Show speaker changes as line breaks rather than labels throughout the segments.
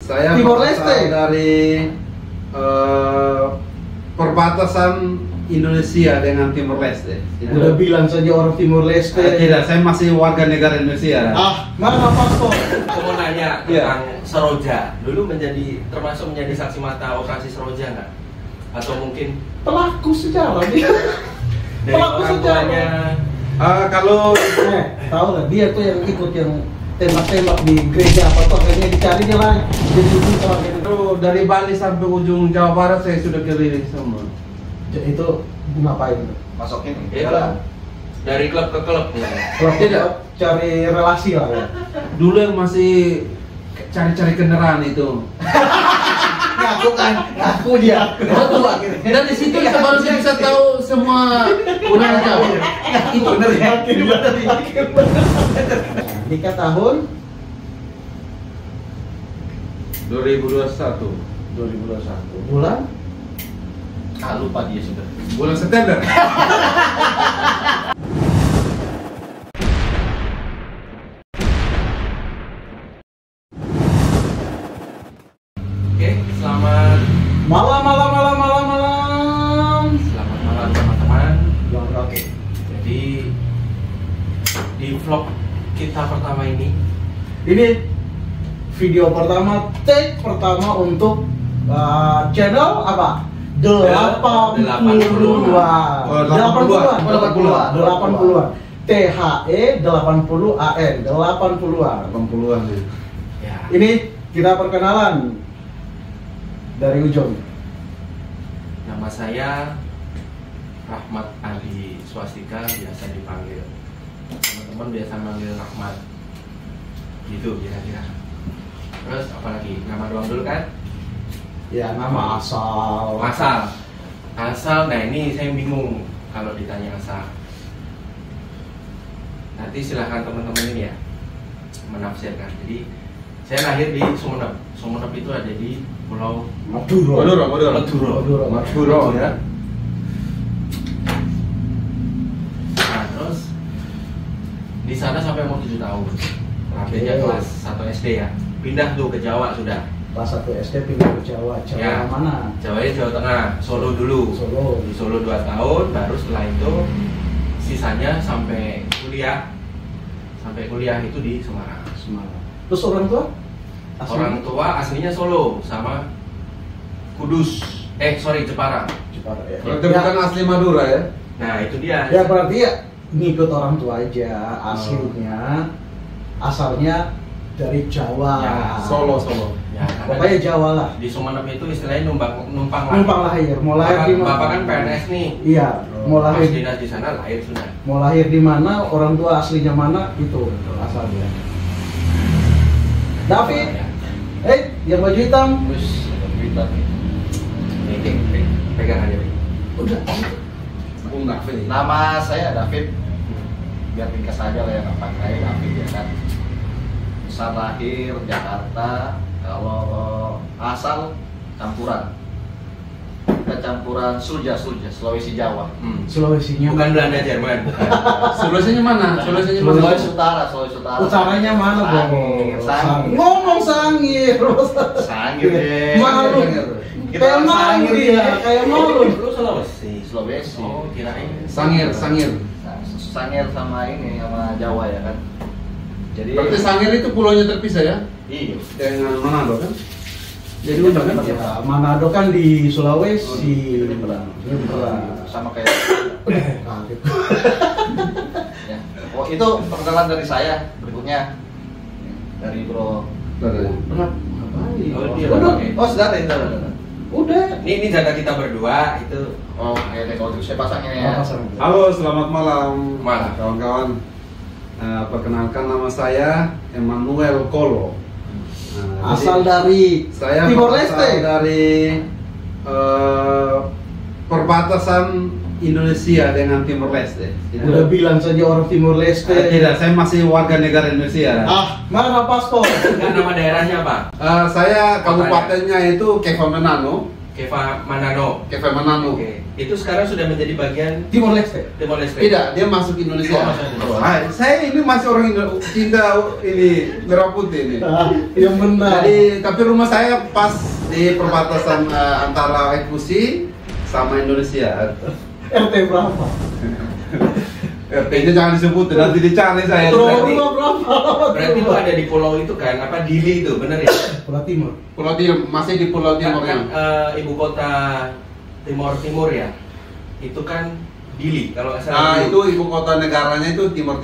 Saya
Timor Leste
dari perbatasan Indonesia dengan Timor Leste.
Udah bilang saja orang Timor Leste.
Tidak, saya masih warga negara Indonesia.
Mana paspor?
Saya mau nanya tentang Seroja. Dulu termasuk menjadi saksi mata operasi Seroja nggak? Atau mungkin
Pelaku sejarah dia.
dari
Pelaku
orang
sejarah.
tuanya?
Kalau
Tahu nggak dia tuh yang ikut yang tembak-tembak di gereja apa tuh, akhirnya dicari dia lah. Jadi itu
dari Bali sampai ujung Jawa Barat saya sudah keliling semua.
itu ngapain?
Masukin
Iya. Dari klub ke klub nih.
Kalau tidak cari relasi lah ya.
Dulu yang masih cari-cari kendaraan itu.
Ngaku dia.
Dan di situ kita baru bisa tahu semua udah jauh.
Itu bener ya. Nikah tahun
2021.
2021. Bulan
lupa dia sudah.
Bulan September.
Oke, selamat
malam.
Selamat malam teman-teman.
Oke.
Jadi di vlog kita pertama ini
video pertama, take pertama untuk channel apa? 80-an. 80-an. THE 80-AN, 80-an.
80-an ya.
ya,
Ini kita perkenalan dari ujung.
nama saya Rahmat Adi Swastika, biasa dipanggil teman-teman biasa manggil Rahmat. Gitu kira-kira. Terus apa lagi? Nama doang dulu kan?
Ya, nama asal.
Asal, nah ini saya bingung kalau ditanya asal. Nanti silahkan teman-teman ini ya menafsirkan. Jadi saya lahir di Sumeneb. Sumeneb itu ada di Pulau
Madura
ya.
Nah, terus di sana sampai umur 7 tahun. Akhirnya kelas 1 SD ya. Pindah tuh ke Jawa sudah.
Kelas 1 SD pindah ke Jawa.
Ya.
Mana?
Jawa Tengah, Solo dulu. Di Solo 2 tahun, baru setelah itu sisanya sampai kuliah. Sampai kuliah itu di Semarang.
Terus orang tua?
Orang tua aslinya Solo sama Kudus. Jepara.
Jepara ya.
Berarti bukan asli Madura ya?
Nah, itu dia.
Ya berarti ya ngikut orang tua aja. Aslinya asalnya dari Jawa.
Ya,
Solo.
Ya, karena
Pokoknya Jawa lah.
di Sumeneb itu istilahnya numpang
Lahir. Mau lahir di mana?
Bapak kan PNS nih.
Iya. Mau
Pas
lahir
dinas di sana lahir sudah.
mau lahir di mana, orang tua aslinya mana, itu asalnya. David, yang baju hitam.
Terus Twitter nih.
Nih, pegang aja. Nih.
Udah.
Enggak, Fe.
Nama saya David. Biar ringkas aja lah ya, nama saya David ya kan. Besar lahir Jakarta. Kalau asal campuran. Kita campuran Sulawesi Jawa.
Sulawesinya.
Bukan Belanda Jerman, bukan.
Sulawesinya mana? Sulawesinya mana?
Sulawesi Utara.
Utaranya mana, Bang?
Sangir.
Ngomong Sangir.
Sangir deh.
Malu.
Kita
Kayak
orang
malu
Sangir
dia,
dia.
kayak malu.
Lu Sulawesi.
Sulawesi.
Oh, kirain.
Sangir.
Nah, Sangir sama ini sama Jawa ya kan. Jadi
Berarti Sangir itu pulaunya terpisah ya?
iya.
Dengan Manado kan? Jadi
Iya,
udah kan?
bener.
Ya, Manado kan di Sulawesi.
Ini belah. Sama kayak ya. Oh, itu perkenalan dari saya. Berikutnya dari Bro.
Ngapain?
Oh, dia
Udah.
pakai.
Oh, sudah.
Udah.
Ini jatah kita berdua itu.
Oh, oke, kalau gitu saya pasang ini ya.
Halo, selamat malam.
Malam.
Kawan-kawan. Perkenalkan nama saya Emmanuel Kolo.
Asal
Jadi,
dari
saya
Timor
berasal
Leste.
dari perbatasan Indonesia dengan Timor Leste.
Udah bilang saja orang Timor Leste.
Tidak, saya masih warga negara Indonesia.
Mana paspor?
Kan nama daerahnya apa?
Saya kabupatennya itu Kefamenano.
Keva Manano.
Keva Manano.
Oke. Itu sekarang sudah menjadi bagian
Timor Leste.
Timor Leste.
Tidak, dia masuk Indonesia.
Oh, masuk Indonesia.
Saya ini masih orang cinta ini merah putih ini.
Yang benar.
Jadi tapi rumah saya pas di perbatasan antara Ekusi sama Indonesia.
RT berapa?
RT-nya jangan disebut, nanti dicari saya.
Berarti-
Rumah berapa?
Berarti itu ada di pulau itu kan, apa Dili itu, benar ya?
Pulau Timur.
Pulau Timur, masih di Pulau Timur
Kan,
yang.
ibu kota Timur ya, itu kan Dili kalau nggak salah.
Nah,
dulu.
itu ibu kota negaranya itu Dili. Timur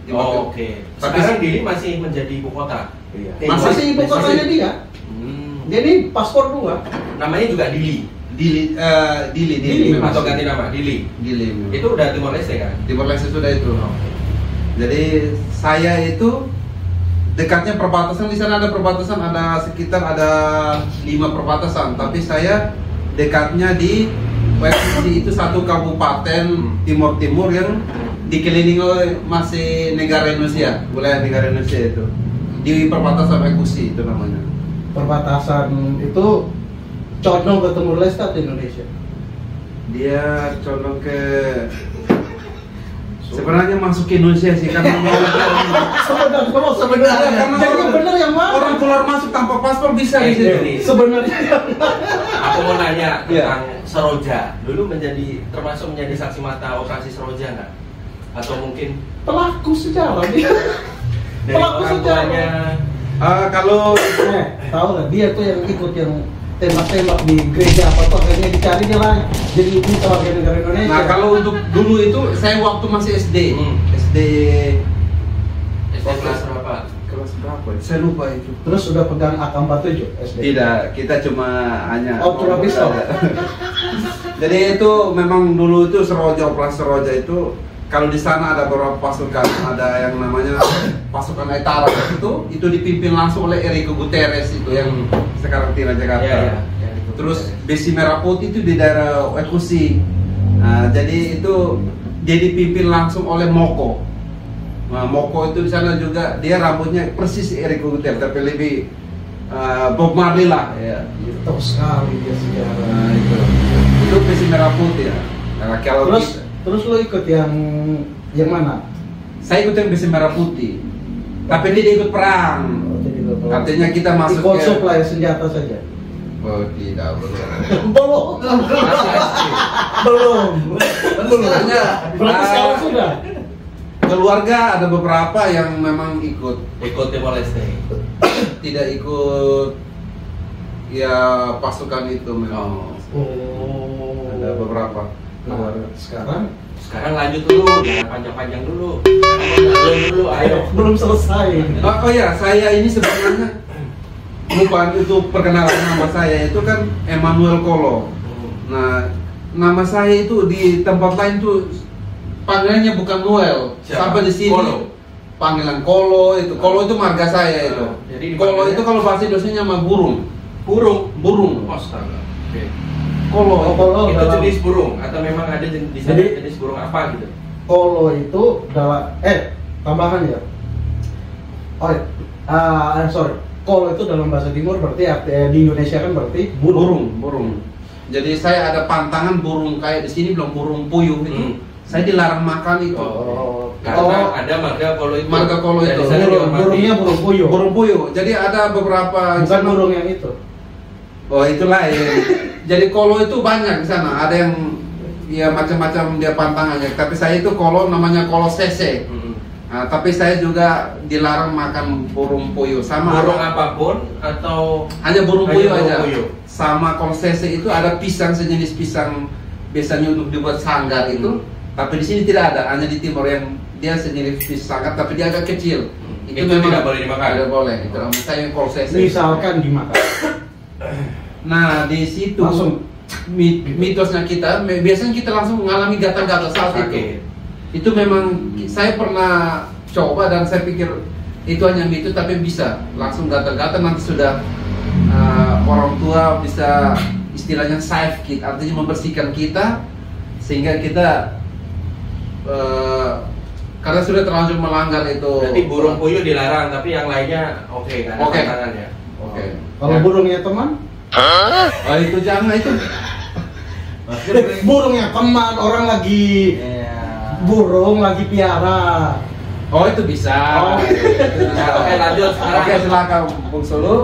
Timur.
Oh, oke.
Tapi
Sekarang Dili masih menjadi ibu kota.
Iya.
Timor.
Masih ibu kotanya dia.
Hmm.
Dia ini paspor 2.
Namanya juga Dili.
Dili,
Dili,
memang.
Atau ganti nama Dili.
Dili. memang.
Itu udah Timor Leste kan?
Timor Leste sudah itu. Jadi saya itu dekatnya perbatasan, di sana ada perbatasan, ada sekitar ada 5 perbatasan, tapi saya dekatnya di Wekusi itu satu kabupaten Timur Timur yang dikelilingi oleh masih negara Indonesia, wilayah negara Indonesia itu di perbatasan Wekusi itu namanya.
Perbatasan itu condong ke Timor Leste atau Indonesia?
Dia condong ke sebenarnya masuk ke Indonesia sih karena
Sebenarnya jadi benar yang mana?
orang keluar masuk tanpa paspor bisa di situ.
Ini.
Sebenarnya
Aku mau nanya
Iya.
tentang Seroja. Dulu termasuk menjadi saksi mata operasi Seroja nggak? Atau mungkin
pelaku sejarah dia.
dari
Pelaku
orang
sejarah.
tuanya?
Kalau
Tahu nggak dia tuh yang ikut yang tembak-tembak di gereja apa tuh akhirnya dicari dia lah jadi duta warga negara Indonesia.
nah kalau untuk dulu itu saya waktu masih SD, SD
SD kelas berapa?
kelas berapa? Saya lupa itu.
Terus sudah pegang AK-47 SD.
Tidak, kita cuma hanya
Oh, cuma pistol.
Jadi itu memang dulu itu Seroja, operasi Seroja itu kalau di sana ada beberapa pasukan, ada yang namanya pasukan Etara itu dipimpin langsung oleh Enrique Guterres itu yang sekarang tinggal Jakarta.
Iya, iya.
Terus besi merah putih itu di daerah Wekusi. Nah, jadi itu dia dipimpin langsung oleh Moko. Nah, Moko itu di sana juga dia rambutnya persis Enrique Guterres tapi lebih Bob Marley lah. Ya.
Tahu sekali dia sejarah.
Nah, itu besi merah putih ya. Nah, kalau
Terus lo ikut yang mana?
saya ikut yang besi merah putih, tapi dia ikut perang.
Oh, jadi lo tahu.
Artinya kita masuk
ikut supply senjata saja.
Oh tidak
Belum.
Hanya
Berarti sekarang sudah.
keluarga ada beberapa yang memang ikut
Timor Leste.
tidak ikut ya pasukan itu memang.
Oh.
Ada beberapa keluarga.
Sekarang
lanjut dulu, jangan panjang-panjang dulu. Belum dulu, ayo.
belum selesai.
Oh ya, saya ini sebenarnya bukan itu perkenalan nama saya itu kan Emmanuel Kolo. Nah, nama saya itu di tempat lain tuh panggilannya bukan Noel.
Siapa?
Sampai di sini
Kolo.
panggilan Kolo itu. Kolo itu marga saya itu.
Jadi
Kolo
dipanggilnya-
itu kalau bahasa Indonesia nama burung.
Burung.
Burung.
Astaga. Oke.
Kolo.
Kolo
Itu
dalam-
jenis burung atau memang ada di sana
Jadi-
jenis burung apa gitu?
Kolo itu dalam tambahan ya. Sorry. Kolo itu dalam bahasa Timur berarti di Indonesia kan berarti
Burung. Jadi saya ada pantangan burung kayak di sini belum burung puyuh itu. Saya dilarang makan itu.
Oh.
Karena ada marga Kolo itu.
Marga Kolo
Dan
itu.
di sana dihormati.
Burungnya burung puyuh.
Burung puyuh. Jadi ada beberapa
Bukan burung yang itu.
Oh itu lain. Jadi Kolo itu banyak di sana. Ada yang ya macam-macam dia pantangannya. Tapi saya itu Kolo namanya Kolo Sese. Nah, tapi saya juga dilarang makan burung puyuh sama
Burung apapun atau
hanya burung
hanya
puyuh
burung
aja.
puyuh?
Sama Kolo Sese itu ada pisang sejenis pisang biasanya untuk dibuat sanggar itu. Tapi di sini tidak ada. Hanya di timur yang dia sejenis pisang sanggar tapi dia agak kecil.
Itu tidak boleh dimakan?
Tidak boleh. Itu namanya saya Kolo Sese.
Misalkan dimakan.
Nah di situ
Langsung.
mitosnya kita biasanya kita langsung mengalami gatal-gatal saat itu. Itu memang saya pernah coba dan saya pikir itu hanya mitos tapi bisa langsung gatal-gatal nanti sudah orang tua bisa istilahnya save kita artinya membersihkan kita sehingga kita karena sudah terlanjur melanggar itu.
Berarti burung puyuh dilarang tapi yang lainnya oke kan?
Oke.
Tangannya.
Oke.
Kalau
Ya.
burungnya teman,
Oh itu jangan itu.
Burung yang keman, orang lagi burung lagi piara.
Oh itu bisa.
Oh.
Nah, oke lanjut sekarang. Oke silakan Bung Solo.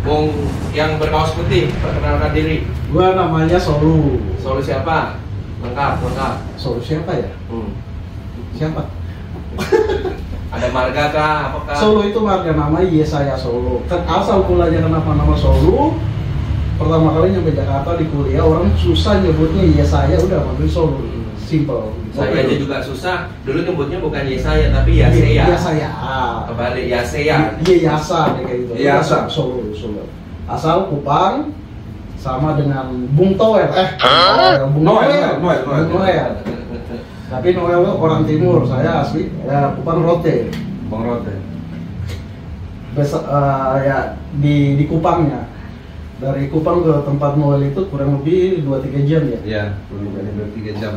Bung yang berkaos putih, perkenalkan diri.
Gua namanya Solo.
Solo siapa? Lengkap.
Solo siapa ya? Siapa?
Ada marga kah? Apakah?
Solo itu marga nama, iya saya Solo. Kan asal mulanya kenapa nama Solo? Pertama kali nyampe Jakarta di kuliah, orang susah nyebutnya iya saya, udah manggil Solo. Simple.
Saya aja juga susah. Dulu nyebutnya bukan Yesaya tapi Yaseya.
Iya saya.
Kebalik Yaseya.
Iya Yasa kayak gitu.
Yasa.
Solo. Asal Kupang sama dengan Bung Toel. Bung Noel. Tapi Noel itu orang timur, saya asli ya Kupang Rote.
Bang Rote.
Ya di Kupangnya. Dari Kupang ke tempat Noel itu kurang lebih 2-3 jam ya?
Iya, kurang lebih 2-3 jam.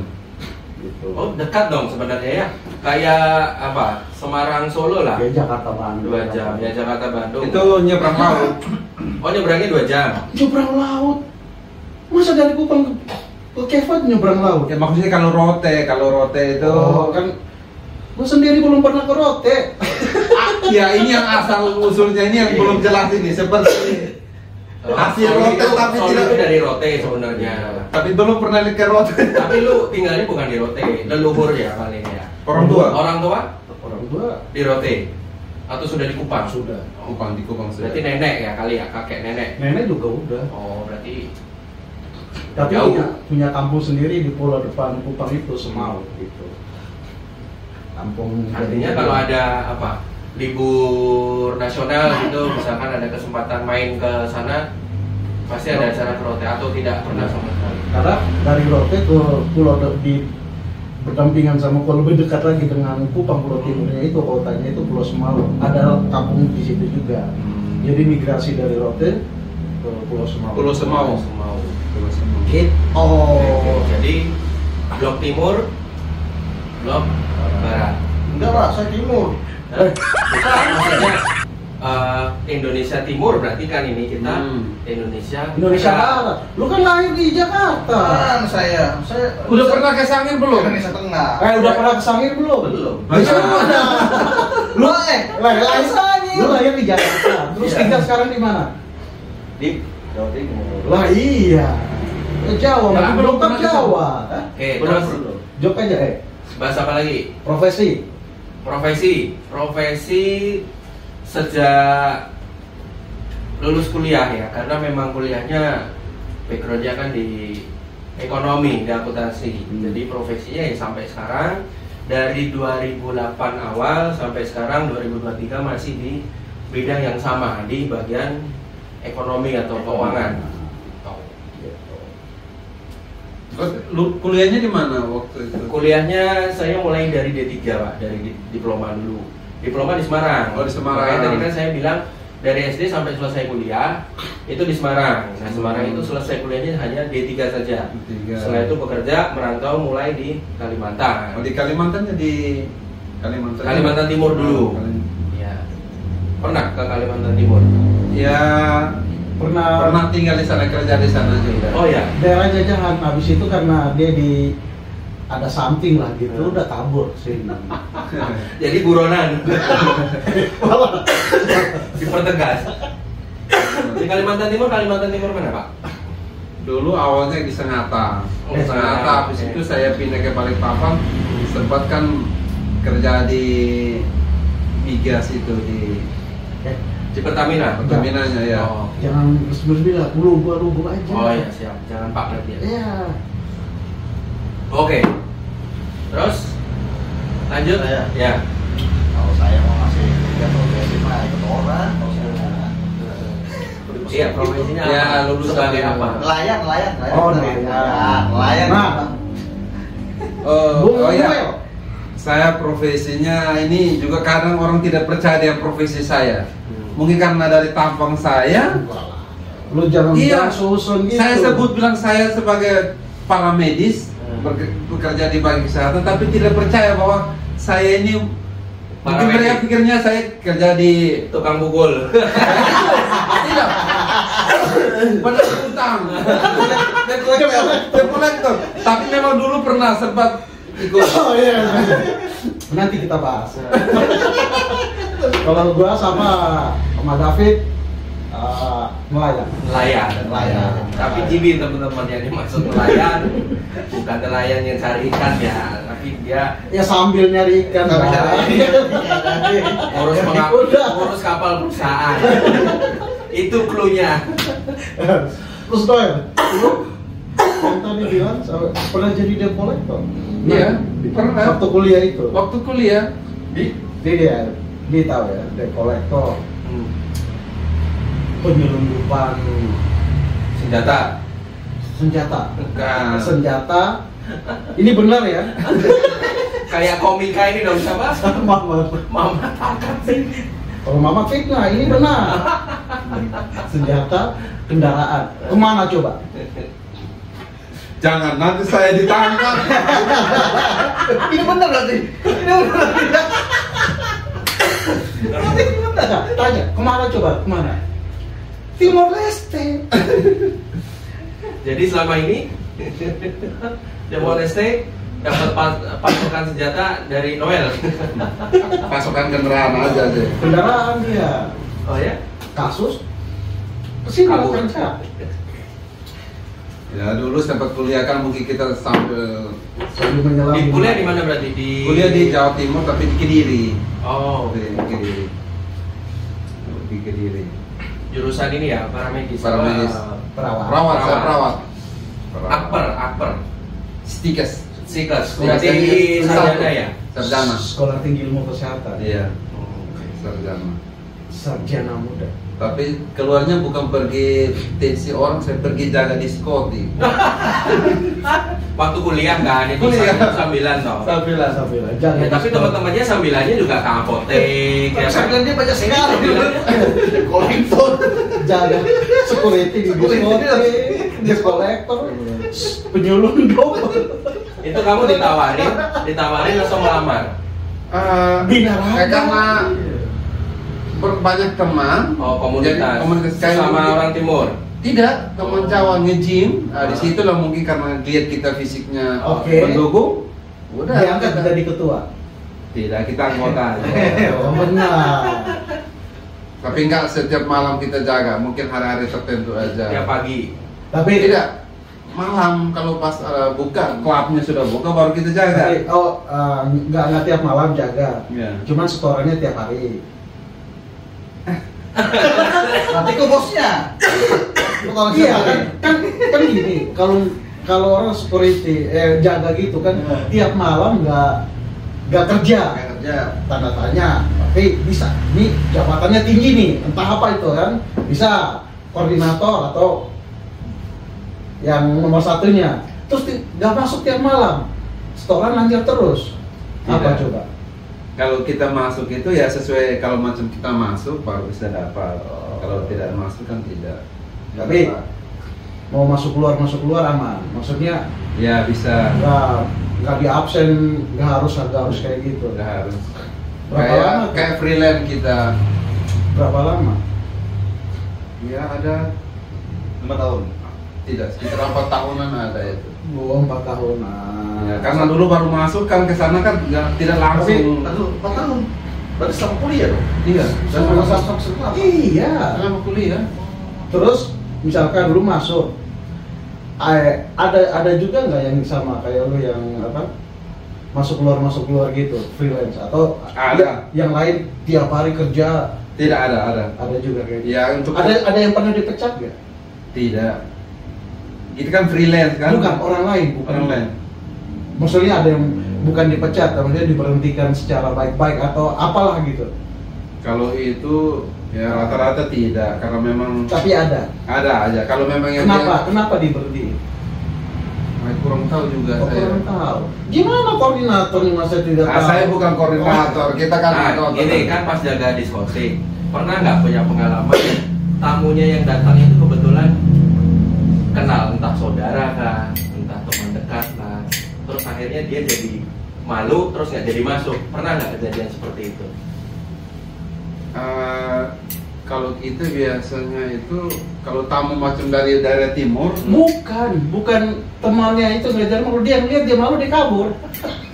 Gitu.
Oh dekat dong sebenarnya ya. Kayak apa? Semarang Solo lah.
Ya Jakarta Bandung.
2 jam. Ya Jakarta Bandung.
Itu nyebrang laut.
Oh nyebrangnya 2 jam.
Nyebrang laut. Masa dari Kupang ke Kevat nyebrang laut?
Ya maksudnya kalau rote itu
Kan gua sendiri belum pernah ke Rote.
ya ini yang asal usulnya ini yang belum jelas ini seperti hasil
Solo
rote
itu-
tapi
Solo
tidak
itu dari Rote sebenarnya.
tapi belum pernah lihat ke rote.
Tapi lu tinggalnya bukan di Rote, leluhur ya paling ya.
Orang tua.
Orang tua
Orang tua
di Rote atau sudah di Kupang?
sudah.
Kupang di Kupang sudah.
Berarti nenek ya kali ya, kakek nenek.
Nenek juga udah.
Oh berarti
Tapi
jauh.
punya kampung sendiri di pulau depan Kupang itu Semau gitu. Kampung.
artinya kalau ada apa libur nasional gitu, misalkan ada kesempatan main ke sana, pasti ada acara ke Rote atau tidak pernah sama sekali.
Karena dari Rote ke pulau di berdampingan sama pulau lebih dekat lagi dengan Kupang Pulau Timurnya itu kotanya itu Pulau Semau. Ada kampung di situ juga. Jadi migrasi dari Rote ke Pulau Semau.
Pulau Semau. Pulau Semau.
Gitu.
Oke, jadi blok timur, blok barat.
Enggak lah, saya timur.
Nah, bukan, maksudnya Indonesia Timur berarti kan ini kita Indonesia
Barat. Lu kan lahir di Jakarta.
Kan saya
Udah pernah ke Sangir belum?
Indonesia Tengah.
Udah pernah ke Sangir belum?
Belum.
Bisa mana? Lu
Sangir.
Lu lahir di Jakarta. Terus
Iya.
tinggal sekarang di mana?
Di Jawa Timur.
Lah iya. Jawa,
Ya,
belum
belum pernah ke
Jawa.
Oke, terus
Jok aja
bahasa apa lagi?
Profesi.
Profesi sejak lulus kuliah ya, karena memang kuliahnya backgroundnya kan di ekonomi, di akuntansi. Jadi profesinya ya sampai sekarang dari 2008 awal sampai sekarang 2023 masih di bidang yang sama di bagian ekonomi atau keuangan.
Terus lu kuliahnya di mana waktu itu?
Kuliahnya saya mulai dari D3 Pak, dari diploma dulu. Diploma di Semarang.
Oh, di Semarang.
Makanya tadi kan saya bilang dari SD sampai selesai kuliah itu di Semarang. Nah, Semarang itu selesai kuliahnya hanya D3 saja.
D3.
Setelah itu bekerja merantau mulai di Kalimantan.
Oh, di Kalimantannya di
Kalimantan Timur dulu. Ya. Pernah ke Kalimantan Timur?
Ya pernah tinggal di sana, kerja di sana juga.
Oh ya.
Daerah Jajahan. Habis itu karena dia ada something lah gitu, udah kabur sih.
Jadi buronan. Dipertegas. Di Kalimantan Timur mana Pak?
Dulu awalnya di Sangatta.
Oh,
Sangatta,
Sangatta.
habis itu saya pindah ke Balikpapan. Sempat kan kerja di migas itu di
Di Pertamina.
Pertaminanya ya.
Oh.
Jangan bersebut lah, lugu aja.
Oh ya siap, jangan Pak berarti ya.
Iya.
Oke. Terus lanjut
Saya.
ya.
Kalau saya mau ngasih tiga profesi mah ikut orang. Kalau saya
Iya, profesinya
Ya,
apa?
lulus
Sebagai
dari
apa?
nelayan.
Oh,
Nelayan.
Nah.
Oh ya. Saya profesinya ini juga kadang orang tidak percaya dengan profesi saya. Mungkin karena dari tampang saya.
Lu jangan
Iya,
susun gitu.
saya sebut bilang saya sebagai paramedis bekerja di bagian kesehatan, tapi tidak percaya bahwa saya ini mungkin
Paramedis.
mereka pikirnya saya kerja di
Tukang pukul.
tidak. penagih utang, debt collector. Tapi memang dulu pernah sempat ikut.
Oh iya. Nanti kita bahas. Kalau gua sama David nelayan.
Nelayan. Tapi Jibi teman-teman yang dimaksud nelayan bukan nelayan yang cari ikan ya, tapi dia
Ya sambil nyari ikan.
ngurus kapal perusahaan. Itu cluenya.
Terus Doyle, lu yang tadi bilang pernah jadi debt collector?
Iya, pernah.
Waktu kuliah itu.
Waktu kuliah
Dia tahu ya, debt collector. Penyelundupan
Senjata.
Bukan.
senjata. Ini benar ya?
Kayak komika ini dong siapa? Mama Takat sih.
Kalau Mama fitnah, ini benar. Senjata, kendaraan. Kemana coba?
Jangan nanti saya ditangkap.
Ini benar berarti. Berarti benar. Tanya, kemana coba? Kemana? Timor Leste.
Jadi selama ini Timor Leste dapat pasokan senjata dari Noel.
Pasokan kendaraan aja deh.
Kendaraan dia.
Oh ya?
Kasus kesini mau
Kabur.
kerja.
Ya dulu sempat kuliah kan mungkin kita sambil
Sambil menyelam.
Di kuliah di mana berarti?
kuliah di Jawa Timur tapi di Kediri.
Oh,
Di Kediri. Di Kediri.
jurusan ini ya, paramedis.
Paramedis.
Perawat.
Saya perawat.
Akper.
Stikes.
Sikas.
Ya,
Berarti sarjana ya?
Sarjana.
Sekolah Tinggi Ilmu Kesehatan.
Iya,
Oh, oke.
sarjana.
Sarjana muda.
Tapi keluarnya bukan pergi tensi orang, saya pergi jaga diskotik.
Waktu kuliah kan, itu
Kuliah.
sambilan toh.
Sambilan.
Jaga
Ya, tapi
diskon.
teman-temannya sambilannya juga ke apotek. Ya, kan?
Sambilan dia banyak sekali.
Kolektor.
Jaga security di diskotik, kolektor, penyelundup.
Itu kamu ditawarin atau melamar?
Binaraga.
Karena berbanyak teman.
Oh, komunitas.
Jadi, komunitas kayak
sama
mungkin-
orang timur.
Tidak, teman Jawa nge-gym. Di situ lah mungkin karena lihat kita fisiknya
Oke.
mendukung. Udah.
Diangkat
kita-
jadi ketua.
Tidak, kita anggota.
Oh, benar.
Tapi enggak setiap malam kita jaga, mungkin hari-hari tertentu aja.
Ya pagi.
Tapi
Tidak, malam kalau pas buka, klubnya sudah buka baru kita jaga.
nggak tiap malam jaga.
Iya.
Cuman setorannya tiap hari.
Nanti ke bosnya.
Iya kan gini. Kalau orang security jaga gitu kan tiap malam nggak kerja. Tanda tanya, tapi bisa. Ini jabatannya tinggi nih, entah apa itu kan. Bisa koordinator atau yang nomor satunya. Terus nggak masuk tiap malam, setoran lanjut terus. Apa
Tidak.
coba?
Kalau kita masuk itu ya sesuai kalau macam kita masuk baru bisa dapat. Kalau tidak masuk kan tidak.
Tapi
Dapat.
mau masuk keluar aman. Maksudnya
Ya bisa.
nggak di absen, nggak harus kayak gitu.
Udah harus.
Berapa lama tuh?
Kayak freelance kita.
Berapa lama?
Ya ada
5 tahun.
tidak sekitar 4 tahunan ada itu.
4 tahun.
Ya, karena dulu baru masuk kan ke sana kan tidak langsung.
Aduh, 4 tahun. Berarti sama kuliah dong.
Iya. Dan
Sama
masuk
sama sekolah.
Iya.
sama kuliah.
Terus misalkan lu masuk, ada juga nggak yang sama kayak lu yang apa? Masuk keluar gitu, freelance atau
Ada.
yang lain tiap hari kerja,
Tidak ada.
ada juga kayak gitu.
Ya untuk
Ada yang pernah dipecat nggak?
tidak. Itu kan freelance kan?
Bukan orang lain, bukan.
Orang lain.
Maksudnya ada yang bukan dipecat, maksudnya diberhentikan secara baik-baik atau apalah gitu.
Kalau itu ya rata-rata tidak karena memang
Tapi ada.
aja. Kalau memang yang
Kenapa diberhenti?
Saya kurang tahu juga saya.
Kurang tahu. Gimana koordinatornya masa tidak tahu?
Saya bukan koordinator, kita kan
Nah, gini kan pas jaga diskotik, pernah nggak punya pengalaman tamunya yang datang itu kebetulan kenal, entah saudara kah, entah teman dekat lah, terus akhirnya dia jadi malu, terus nggak jadi masuk. Pernah nggak kejadian seperti itu?
Kalau itu biasanya itu kalau tamu macam dari daerah timur.
Bukan temannya itu ngejar malu, dia ngeliat dia malu dia kabur.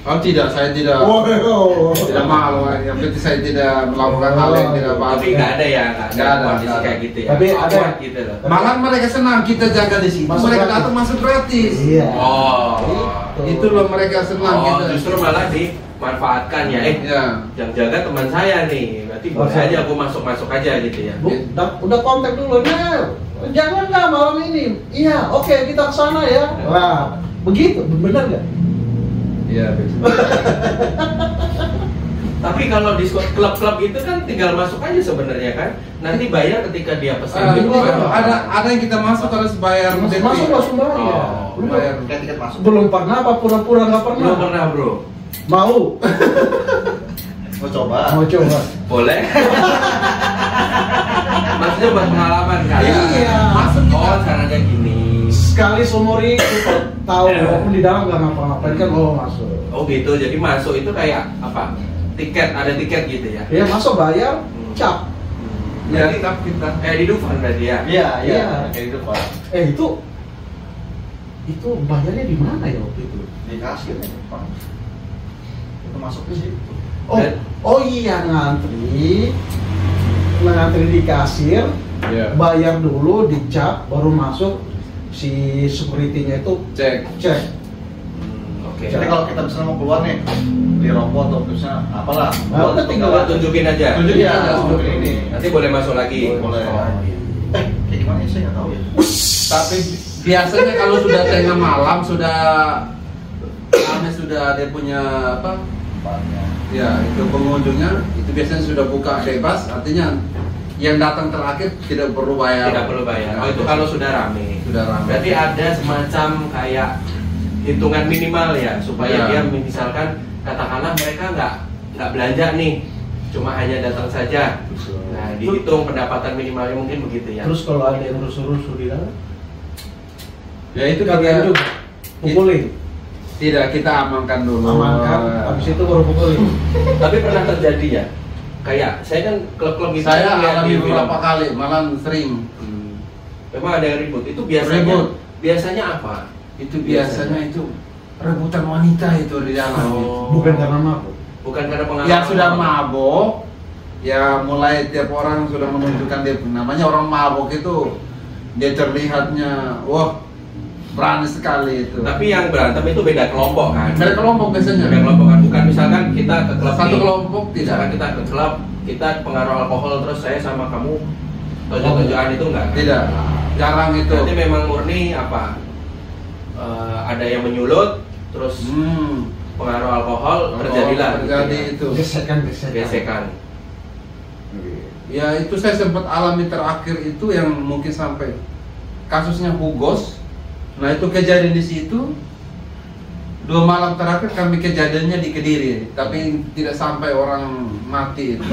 Oh tidak, saya tidak. Tidak malu. Yang penting saya tidak melakukan hal yang tidak baik.
Tapi nggak ada ya, nggak
Nggak ada,
kondisi
nggak ada.
kayak gitu ya.
Tapi ada
gitu loh.
Malah mereka senang kita jaga di situ.
Masuk
Mereka
gratis.
datang masuk gratis.
Iya.
Oh,
Itu loh mereka senang
oh
kita.
justru malah dimanfaatkan ya.
Ya.
Yang jaga teman saya nih, berarti boleh aja aku masuk aja gitu ya.
Udah kontak dulu, nah janganlah malam ini. Iya, oke kita kesana ya. Wah, begitu, benar nggak?
Iya, betul.
Tapi kalau di klub-klub itu kan tinggal masuk aja sebenarnya kan. Nanti bayar ketika dia pesan.
Ada yang kita masuk harus bayar.
Masuk langsung bayar.
Oh,
Belum-
bayar.
Kayak tiket masuk.
Belum pernah apa pura-pura nggak pernah?
Belum pernah bro.
Mau
Mau coba.
coba.
Boleh? Maksudnya buat pengalaman kan?
Iya.
Masuk oh caranya gini.
Sekali seumur hidup tahu walaupun di dalam nggak ngapa-ngapain kan masuk.
Oh gitu, jadi masuk itu kayak apa? Tiket, ada tiket gitu ya?
Ya masuk bayar, cap.
Ya,
Berarti-
tetap kita.
di Dufan berarti ya?
Iya, iya,
Iya.
kayak gitu Pak.
Itu bayarnya di mana ya waktu itu?
Di kasir ya, Pak. Itu masuk ke situ.
Oh iya ngantri di kasir,
Iya.
bayar dulu, dicap, baru masuk si security-nya itu
Cek.
cek.
Oke.
Jadi kalau kita misalnya mau keluar nih, di rokok atau misalnya apalah,
Nah, udah
Tinggal tunjukin aja.
Tunjukin
Iya,
aja seperti ini.
Nanti boleh masuk lagi.
Boleh.
Oh, iya.
Kayak gimana ya, saya nggak tahu ya.
Tapi biasanya kalau sudah tengah malam sudah dia punya apa?
Tempatnya.
Ya, itu pengunjungnya itu biasanya sudah buka bebas, artinya yang datang terakhir tidak perlu bayar.
Tidak perlu bayar. Oh itu kalau sudah rame.
Sudah rame.
Berarti ada semacam kayak hitungan minimal ya supaya
Ya.
dia misalkan katakanlah mereka nggak belanja nih, cuma hanya datang saja. Nah dihitung pendapatan minimalnya mungkin begitu ya.
Terus kalau ada yang rusuh-rusuh di dalam,
Ya itu
kalian juga pukulin,
tidak kita amankan dulu.
amankan, habis itu baru pukulin.
Tapi pernah terjadi ya? Kayak saya kan klub-klub gitu.
Saya
lihat
alami
di
beberapa
film.
kali, malah sering.
Memang ada yang ribut. Itu biasanya
Ribut.
biasanya apa?
Itu biasanya itu rebutan wanita itu di dalam.
Oh.
Bukan karena mabuk.
Bukan karena pengalaman.
Yang sudah mabok, ya mulai tiap orang sudah menunjukkan dia namanya orang mabok itu dia terlihatnya wah berani sekali itu.
Tapi yang berantem itu beda kelompok kan?
Beda kelompok biasanya.
Beda kelompok kan? Bukan misalkan kita ke klub
Satu
nih,
kelompok
misalkan
tidak.
kita ke klub, kita pengaruh alkohol terus saya sama kamu tonjok-tonjokan itu enggak kan?
Tidak. Jarang itu.
Berarti memang murni apa? Ada yang menyulut, terus pengaruh alkohol terjadilah
terjadi
gitu
itu.
Gesekan.
ya. Gesekan.
Ya itu saya sempat alami terakhir itu yang mungkin sampai kasusnya Hugos. Nah itu kejadian di situ. 2 malam terakhir kami kejadiannya di Kediri, tapi tidak sampai orang mati itu.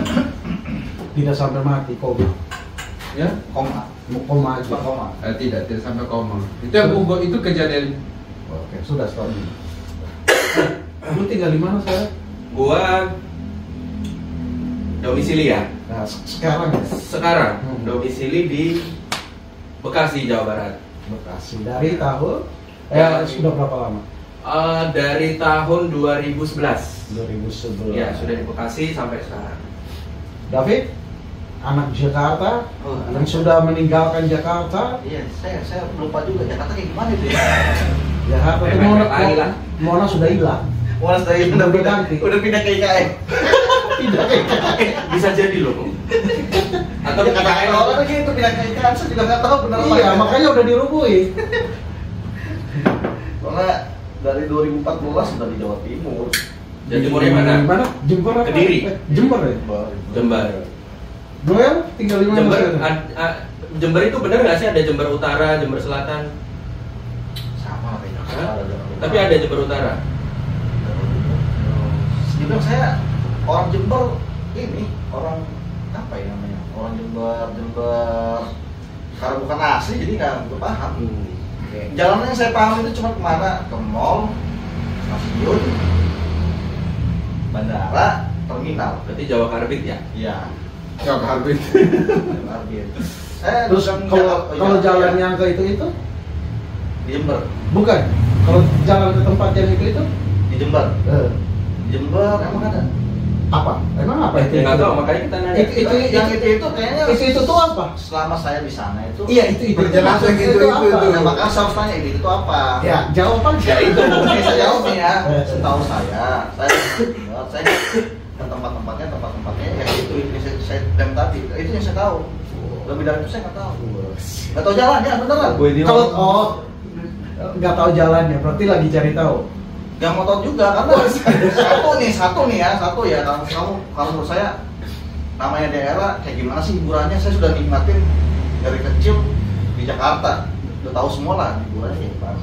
Tidak sampai mati, koma.
Ya?
Koma.
Mau koma aja.
Cuma koma.
Tidak sampai koma. Itu yang Hugos itu kejadian.
Oke, sudah stop. Lu tinggal di mana saya?
Gua domisili ya.
Nah, sekarang ya.
Sekarang domisili di Bekasi, Jawa Barat.
Bekasi dari tahun
Ya,
sudah berapa lama?
Dari tahun 2011.
2011.
Ya, sudah di Bekasi sampai sekarang.
David, anak Jakarta
Oh,
yang sudah meninggalkan Jakarta.
Iya, saya lupa juga Jakarta kayak gimana itu ya.
Jakarta itu
Lagi lah.
Mona sudah hilang.
Monas dari
Udah berganti.
udah pindah ke IKN.
Tidak
Bisa jadi loh. Atau
Ya, kata
KKN.
orang gitu pindah ke IKN, saya juga nggak tahu benar apa.
Iya, makanya udah dirubui.
Soalnya dari 2014 sudah di Jawa Timur.
Jadi Timurnya mana?
Mana? Jember apa?
Kediri.
Jember ya?
Jember.
Noel tinggal di mana?
Jember,
sekarang?
Jember itu benar nggak sih ada Jember Utara, Jember Selatan?
Sama kayaknya.
Hah? Tapi ada Jember Utara.
Dibilang saya orang Jember ini orang apa ya namanya? Orang Jember karena bukan asli jadi nggak paham.
Oke.
Jalannya yang saya paham itu cuma kemana? Ke mall, stasiun, bandara, terminal.
Berarti Jawa Karbit ya?
Iya.
Jauh Harbin.
Terus kalau jalan yang ke itu
di Jember.
bukan. Kalau jalan ke tempat yang itu
Di Jember. Di Jember emang ada.
apa? Emang apa itu?
Nggak tahu, makanya kita nanya.
Itu kayaknya
Itu tuh apa?
selama saya di sana itu.
Iya itu.
Perjalanan
Maksudnya
itu.
apa?
Nah, makanya saya harus tanya itu apa?
Ya jawab aja.
Ya itu mungkin saya jawab nih ya. Setahu saya ke tempat-tempatnya yang itu saya dan tadi itu yang saya tahu. Lebih dari itu saya nggak tahu. Nggak tahu jalannya beneran.
Kalau nggak tahu jalannya, berarti lagi cari tahu.
Gak mau tahu juga karena satu nih ya kalau menurut saya namanya daerah kayak gimana sih hiburannya, saya sudah nikmatin dari kecil di Jakarta, udah tahu semua lah hiburannya kayak gimana.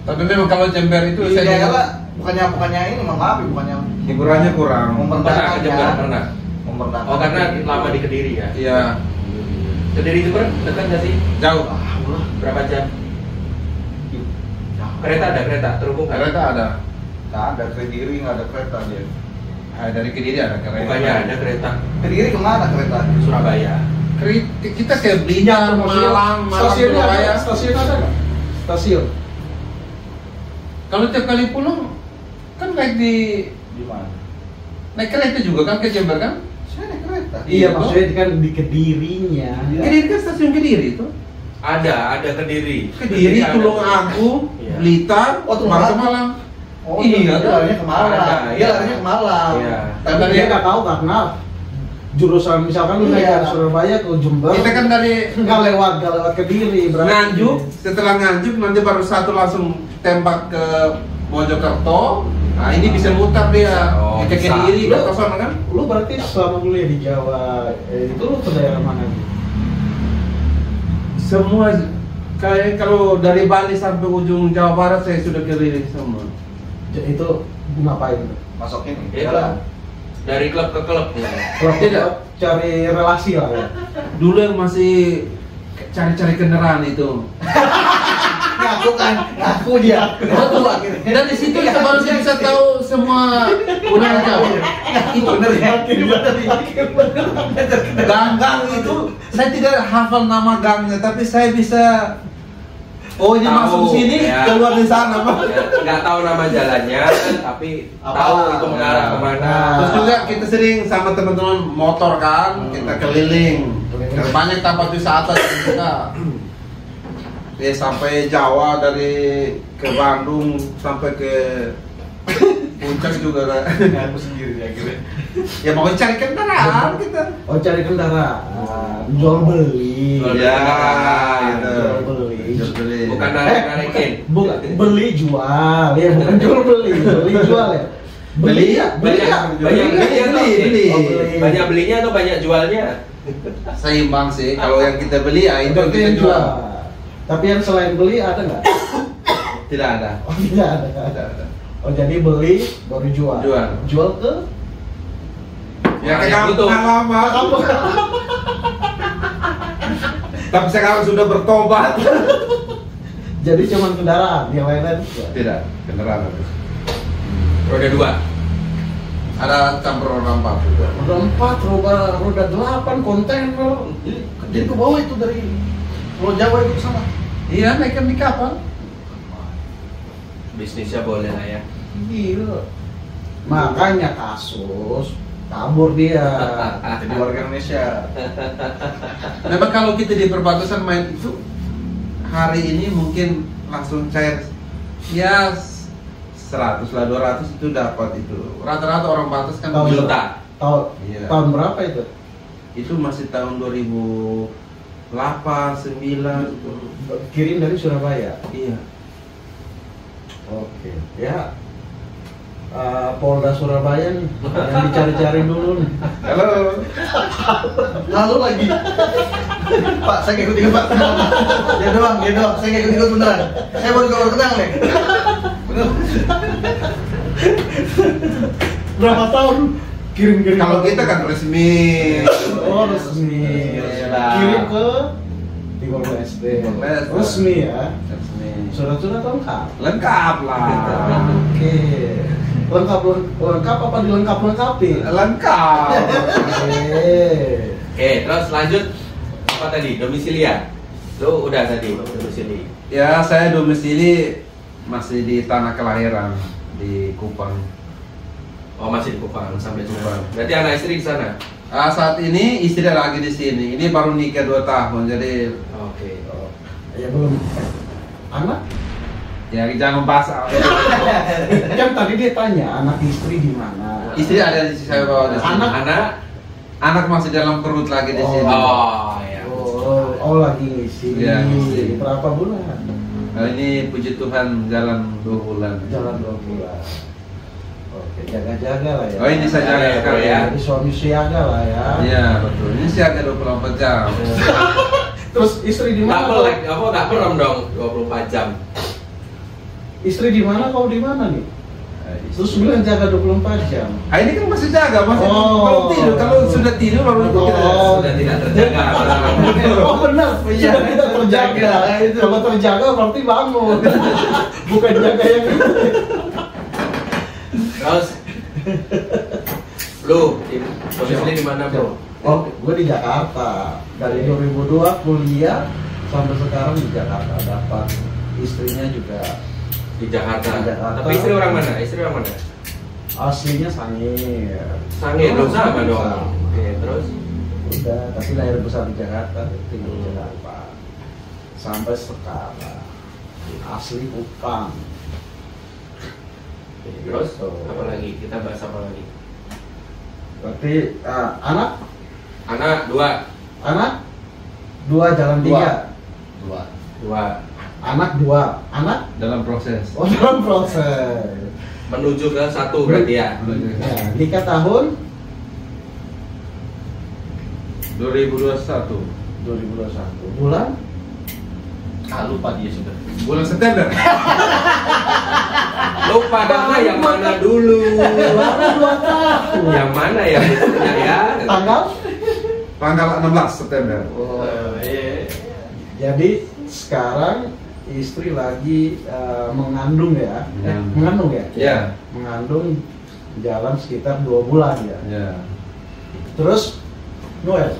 Tapi memang kalau Jember itu
Di daerah bukannya ini maaf bukannya
hiburannya kurang.
Pernah ke Jember, pernah.
Memperdakan.
Oh, karena lama di Kediri ya.
Iya,
Kediri Jember dekat nggak sih?
jauh.
Berapa jam? Kereta terhubung kan?
Kereta ada.
Nggak ada Kediri, nggak ada kereta dia.
Dari Kediri ada kereta.
Bukannya ada kereta
Kediri kemana kereta?
Surabaya.
Kita ke Blitar, Malang, Surabaya.
Stasiun ada nggak? Stasiun.
Kalau tiap kali pulang kan naik
Di mana?
naik kereta juga kan ke Jember kan?
Saya naik kereta.
Iya maksudnya kan di Kedirinya.
Kediri kan stasiun Kediri itu.
Ada Kediri.
Kediri,
ada.
Tulung Agung,
Iya.
Blitar,
Oh, Tulung
Malang,
Agung.
Malang.
Oh
Iya,
iya, dia larinya ke Malang.
Ada,
Dia
iya.
larinya ke Malang.
Iya.
Tapi dia nggak tahu karena jurusan misalkan lu naik
Iya.
dari Surabaya ke Jember.
Kita kan dari
nggak lewat Kediri berarti.
Nganjuk, setelah Nganjuk nanti baru satu langsung tembak ke Mojokerto. Nah ini bisa mutar dia
Oh,
ke
bisa.
Kediri ke sana kan?
Lu berarti selama kuliah di Jawa itu lu ke daerah mana?
Semua kayak kalau dari Bali sampai ujung Jawa Barat saya sudah keliling semua.
Itu ngapain?
Masuk ini.
Itu
Jalan.
dari klub ke klub.
Kalau
Tidak.
cari relasi lah ya.
Dulu yang masih cari-cari kendaraan itu.
Ngaku dia.
Betul. Dan di situ kita baru bisa tahu semua gunanya jauh.
Itu bener ya.
Gang-gang itu saya tidak hafal nama gangnya, tapi saya bisa. Oh ini
Tahu,
masuk sini,
ya.
keluar di sana, Pak.
Ya, nggak tahu nama jalannya, tapi
Apa?
tahu itu mengarah kemana.
Terus juga kita sering sama teman-teman motor kan, kita keliling. Dan banyak tempat wisata yang kita ya sampai Jawa, dari ke Bandung sampai ke Puncak juga lah.
Ngaku sendiri ya akhirnya.
Ya mau cari kendaraan kita.
Oh cari kendaraan, jual beli.
Jual beli.
Ya,
gitu.
Jual beli.
Jual beli.
Bukan narik-narikin.
Bukan beli jual ya, bukan jual beli jual ya. Beli ya, beli ya.
Banyak belinya atau
beli.
Oh, beli.
banyak belinya atau banyak jualnya?
Seimbang sih. Kalau yang kita beli ya itu
Berarti
kita
yang
jual.
Tapi yang selain beli ada nggak?
Tidak ada.
Oh tidak ada.
Tidak ada.
Oh jadi beli baru jual.
Jual.
Jual ke?
Ya
Orang
ke
yang butuh.
kampung lama. Tapi sekarang sudah bertobat.
Jadi cuma kendaraan, yang lain-lain tidak.
Tidak, kendaraan habis.
Roda 2.
Ada campur roda 4 juga.
Roda 4, roda 8, kontainer.
Jadi ke bawah itu dari Pulau Jawa itu ke sana.
Iya, naikkan di kapal.
Bisnisnya boleh lah ya.
Gila. Makanya kasus kabur dia.
Jadi warga Indonesia.
Memang kalau kita di perbatasan main itu hari ini mungkin langsung cair ya 100 lah 200 itu dapat itu. Rata-rata orang batas kan
Tahun
juta.
Iya.
Tahun berapa itu?
Itu masih tahun 2008, 9 itu.
Kirim dari Surabaya.
Iya.
Oke. Ya. Polda Surabaya nih yang dicari-cari dulu nih.
Halo.
Lalu lagi. Pak, saya nggak ikut-ikut Pak. Dia doang. Saya nggak ikut-ikut beneran. Saya baru kenal nih. Bener.
Berapa tahun kirim-kirim?
Kalau kita kan resmi.
Oh resmi. Kirim ke Timor Leste.
Timor Leste.
Resmi ya.
Resmi.
Surat-surat lengkap.
Lengkap lah.
Oke. Lengkap apa dilengkapi?
Lengkap.
Oke.
Oke, terus lanjut apa tadi? Domisili ya? Lu udah tadi domisili.
Ya, saya domisili masih di tanah kelahiran di Kupang.
Oh, masih di Kupang sampai
Kupang.
sekarang. Berarti anak istri di sana.
Saat ini istri lagi di sini. Ini baru nikah 2 tahun, jadi
Oke.
Ya belum. Anak?
ya jangan bahas.
Kan tadi dia tanya anak istri di mana.
Istri ada di sini, saya bawa di sini. Anak masih dalam perut lagi di sini.
Oh, ya.
Oh lagi ngisi.
Iya, ngisi.
Berapa bulan?
Nah, ini puji Tuhan jalan 2 bulan.
Jalan 2 bulan. Oke, jaga-jaga lah ya.
Oh, ini saya jaga sekali ya.
Jadi suami siaga lah ya.
Iya, betul. Ini siaga 24 jam.
Terus istri di mana?
Nggak perem dong 24 jam.
Istri di mana? Kau di mana nih? Terus bilang jaga 24 jam.
Ah, ini kan masih jaga, masih belum tidur. Kalau sudah tidur baru kita
Sudah tidak terjaga.
Oh benar, sudah tidak terjaga. Kalau terjaga berarti bangun. Bukan jaga yang itu.
Terus lu domisili di mana, Bro?
Oh, gue di Jakarta. Dari 2002 kuliah sampai sekarang di Jakarta. Dapat istrinya juga
Di Jakarta.
Di Jakarta.
Tapi istri orang mana? Istri orang mana?
aslinya Sangir.
Sangir dong, sama dong.
Sama.
Oke, terus
Udah, tapi lahir besar di Jakarta, tinggal di Jakarta. Sampai sekarang. Asli Kupang.
terus
Gitu.
apa lagi? Kita bahas apa lagi?
Berarti anak
Anak 2.
anak 2 jalan 3.
2.
Anak 2. Anak
dalam proses.
oh dalam proses.
Menuju ke 1 berarti ya.
Ya, nikah tahun
2021.
2021. Bulan
Lupa dia sudah.
Bulan September.
Lupa dana yang mana dulu?
Bulan 2 tahun.
Yang mana ya benernya ya?
Tanggal
16 September.
Iya.
Jadi sekarang istri lagi mengandung ya. Mengandung ya?
Ya.
Mengandung jalan sekitar 2 bulan ya.
Ya.
Terus Noel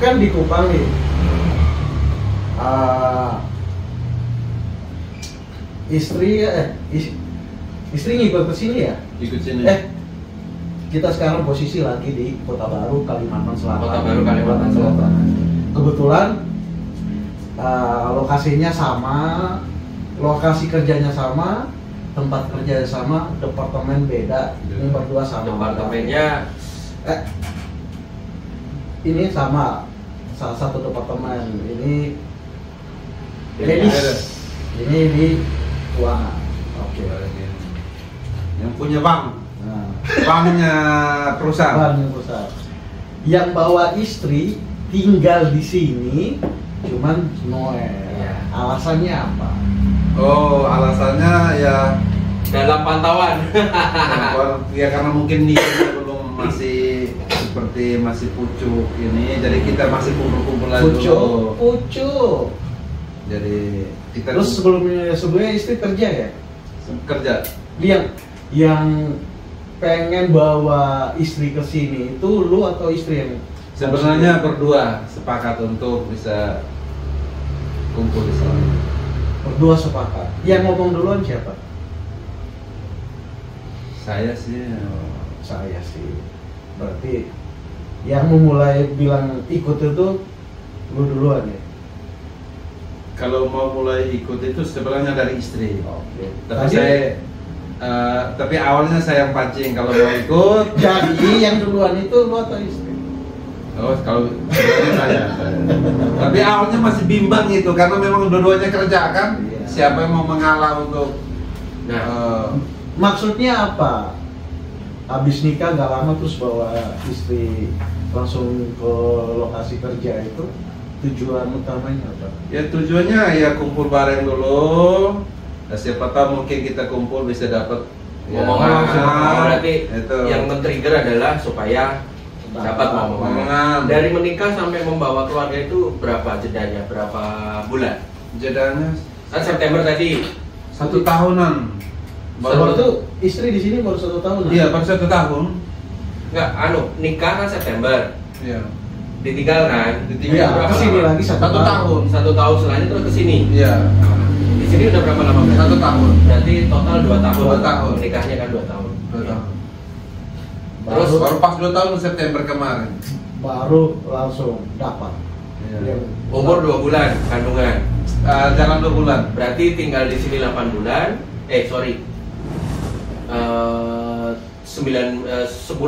kan di Kupang nih istri ngikut ke sini ya?
Ikut sini.
Kita sekarang posisi lagi di Kota Baru, Kalimantan Selatan.
Kota Baru, Kalimantan Selatan.
Kebetulan lokasinya sama, lokasi kerjanya sama, tempat kerjanya sama, departemen beda. Ini berdua sama.
Departemennya
Ini sama, salah satu departemen. Ini
Medis.
medis. Ini di keuangan. Oke.
Yang punya bank.
Nah,
Banknya perusahaan.
bahan yang besar. Yang bawa istri tinggal di sini cuman Noel.
Iya.
Alasannya apa?
Oh, alasannya ya
dalam pantauan.
ya karena mungkin dia belum masih seperti masih pucuk ini, jadi kita masih kumpul-kumpul lagi dulu.
Pucuk.
Jadi kita
Terus sebelumnya istri kerja ya?
kerja.
Yang pengen bawa istri ke sini itu lu atau istri yang
Sebenarnya berdua sepakat untuk bisa kumpul di sana.
berdua sepakat. Yang ngomong duluan siapa?
Saya sih
Saya sih. Berarti yang memulai bilang ikut itu lu duluan ya?
kalau mau mulai ikut itu sebenarnya dari istri.
Oke.
Tapi tapi awalnya saya yang pancing kalau mau ikut.
Jadi yang duluan itu lu atau istri?
Oh, kalau saya. Tapi awalnya masih bimbang gitu karena memang dua-duanya kerja kan.
Iya.
Siapa yang mau mengalah untuk
Maksudnya apa? Habis nikah gak lama terus bawa istri langsung ke lokasi kerja itu tujuan utamanya apa?
ya tujuannya ya kumpul bareng dulu. Nah, siapa tahu mungkin kita kumpul bisa dapat
Ngomongan. Berarti
itu.
yang men-trigger adalah supaya dapat ngomongan. Dari menikah sampai membawa keluarga itu berapa jedanya? Berapa bulan?
Jedanya
Kan September tadi
1 tahunan.
Baru itu istri di sini baru 1 tahun.
Iya, baru 1 tahun.
Enggak, nikah kan September.
Iya.
Ditinggal kan?
Iya,
berapa
kesini
lama?
lagi 1
1 tahun.
1 tahun selanjutnya terus kesini.
Iya.
Di sini udah berapa lama?
1 tahun.
Berarti total 2 tahun.
2 tahun.
Nikahnya kan 2 tahun.
2 tahun.
Terus
Baru pas 2 tahun September kemarin.
baru langsung dapat.
Iya.
umur 2 bulan kandungan.
Jalan 2 bulan.
Berarti tinggal di sini 8 bulan. 10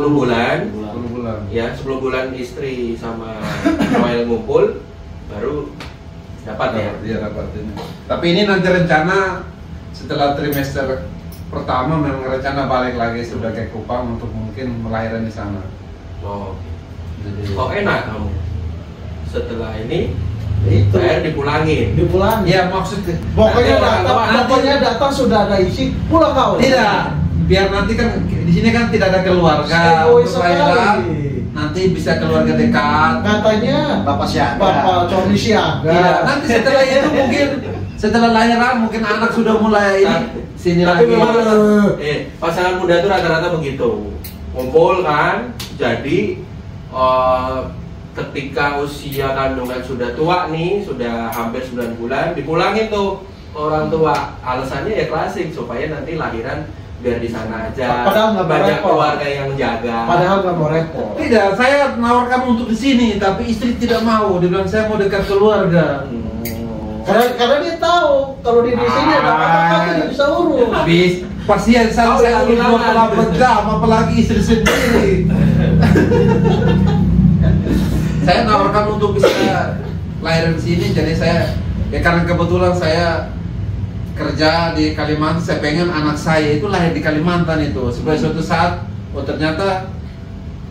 bulan.
10 bulan.
Ya, 10 bulan istri sama Noel ngumpul baru dapat ya.
Iya dapat ini. Tapi ini nanti rencana setelah trimester pertama memang rencana balik lagi sudah ke Kupang untuk mungkin melahirkan di sana.
Oh.
Jadi,
Kok enak kamu? Setelah ini
Itu
bayar dipulangin.
dipulang.
ya maksudnya
Pokoknya
Nanti-
datang sudah ada isi, pulang kau.
tidak, biar nanti kan di sini kan tidak ada keluarga
Egois
untuk lahiran.
sekali.
Nanti bisa keluarga dekat.
Katanya
Bapak siaga.
bapak suami siaga.
Tidak, nanti setelah itu mungkin setelah lahiran mungkin anak sudah mulai ini sini
Tapi
lagi.
memang
Pasangan muda itu rata-rata begitu. Ngumpul kan, jadi ketika usia kandungan sudah tua nih, sudah hampir 9 bulan, dipulangin tuh ke orang tua. Alasannya ya klasik, supaya nanti lahiran biar di sana aja.
Padahal nggak
Banyak
repot.
keluarga yang menjaga.
Padahal nggak mau repot.
Tidak, saya nawarkan untuk di sini, tapi istri tidak mau. Dia bilang saya mau dekat keluarga.
Karena dia tahu kalau dia di sini ada apa-apa dia bisa urus.
Pasien saya
Oh,
urus
lama.
28 jam, apalagi istri sendiri. Saya nawarkan untuk bisa lahiran di sini, jadi saya ya karena kebetulan saya kerja di Kalimantan, saya pengen anak saya itu lahir di Kalimantan itu. Supaya suatu saat, oh ternyata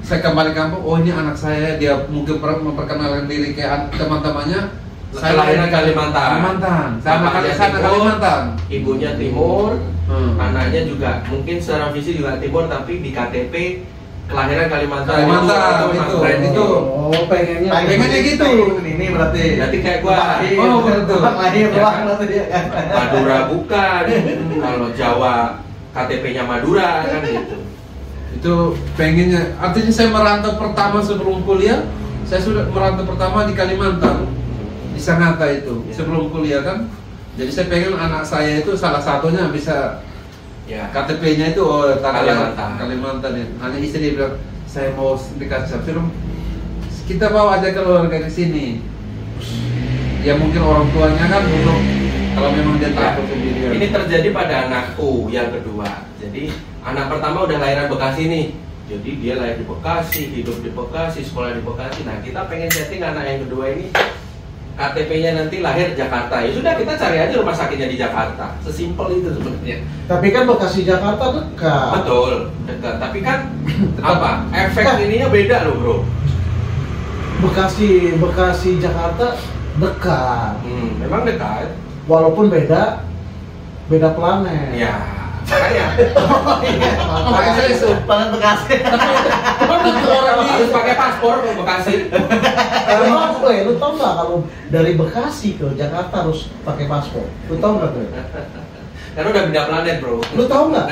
saya kembali kampung, oh ini anak saya, dia mungkin memperkenalkan diri ke teman-temannya. Saya
Kelahiran Kalimantan.
Kalimantan. Saya
Bapaknya
anak sana
timur,
Kalimantan.
Ibunya timur,
Hmm.
anaknya juga mungkin secara visi juga timur, tapi di KTP kelahiran Kalimantan.
Kalimantan,
memang
itu.
keren
Itu.
Oh, pengennya.
Pengennya gitu.
Ini berarti.
Berarti kayak gua.
Oh, betul.
Lahir
Ya
doang
kan?
berarti dia kan.
Madura bukan. Kalau Jawa KTP-nya Madura kan gitu.
Itu pengennya, artinya saya merantau pertama sebelum kuliah, saya sudah merantau pertama di Kalimantan, di Sangatta itu,
Ya.
sebelum kuliah kan. Jadi saya pengen anak saya itu salah satunya bisa
Ya.
KTP-nya itu
Kalimantan.
Kalimantan ya. Hanya istri bilang saya mau dikasih film, kita bawa aja keluarga ke sini. Ya mungkin orang tuanya kan belum, kalau memang dia takut sendirian.
Ini terjadi pada anakku yang kedua. Jadi anak pertama udah lahiran Bekasi nih. Jadi dia lahir di Bekasi, hidup di Bekasi, sekolah di Bekasi. Nah kita pengen setting anak yang kedua ini KTP-nya nanti lahir Jakarta. Ya sudah kita cari aja rumah sakitnya di Jakarta. Sesimpel itu sebenarnya.
Tapi kan Bekasi Jakarta dekat.
Betul, dekat. Tapi kan apa? Efek ininya beda loh bro.
Bekasi Jakarta dekat.
Memang dekat.
Walaupun beda planet.
Ya, makanya
Makanya saya
Planet Bekasi.
harus pakai paspor ke Bekasi.
Emang, lu tau nggak kalau dari Bekasi ke Jakarta harus pakai paspor? Lu tau nggak tuh?
Karena udah beda planet bro.
Lu tau nggak?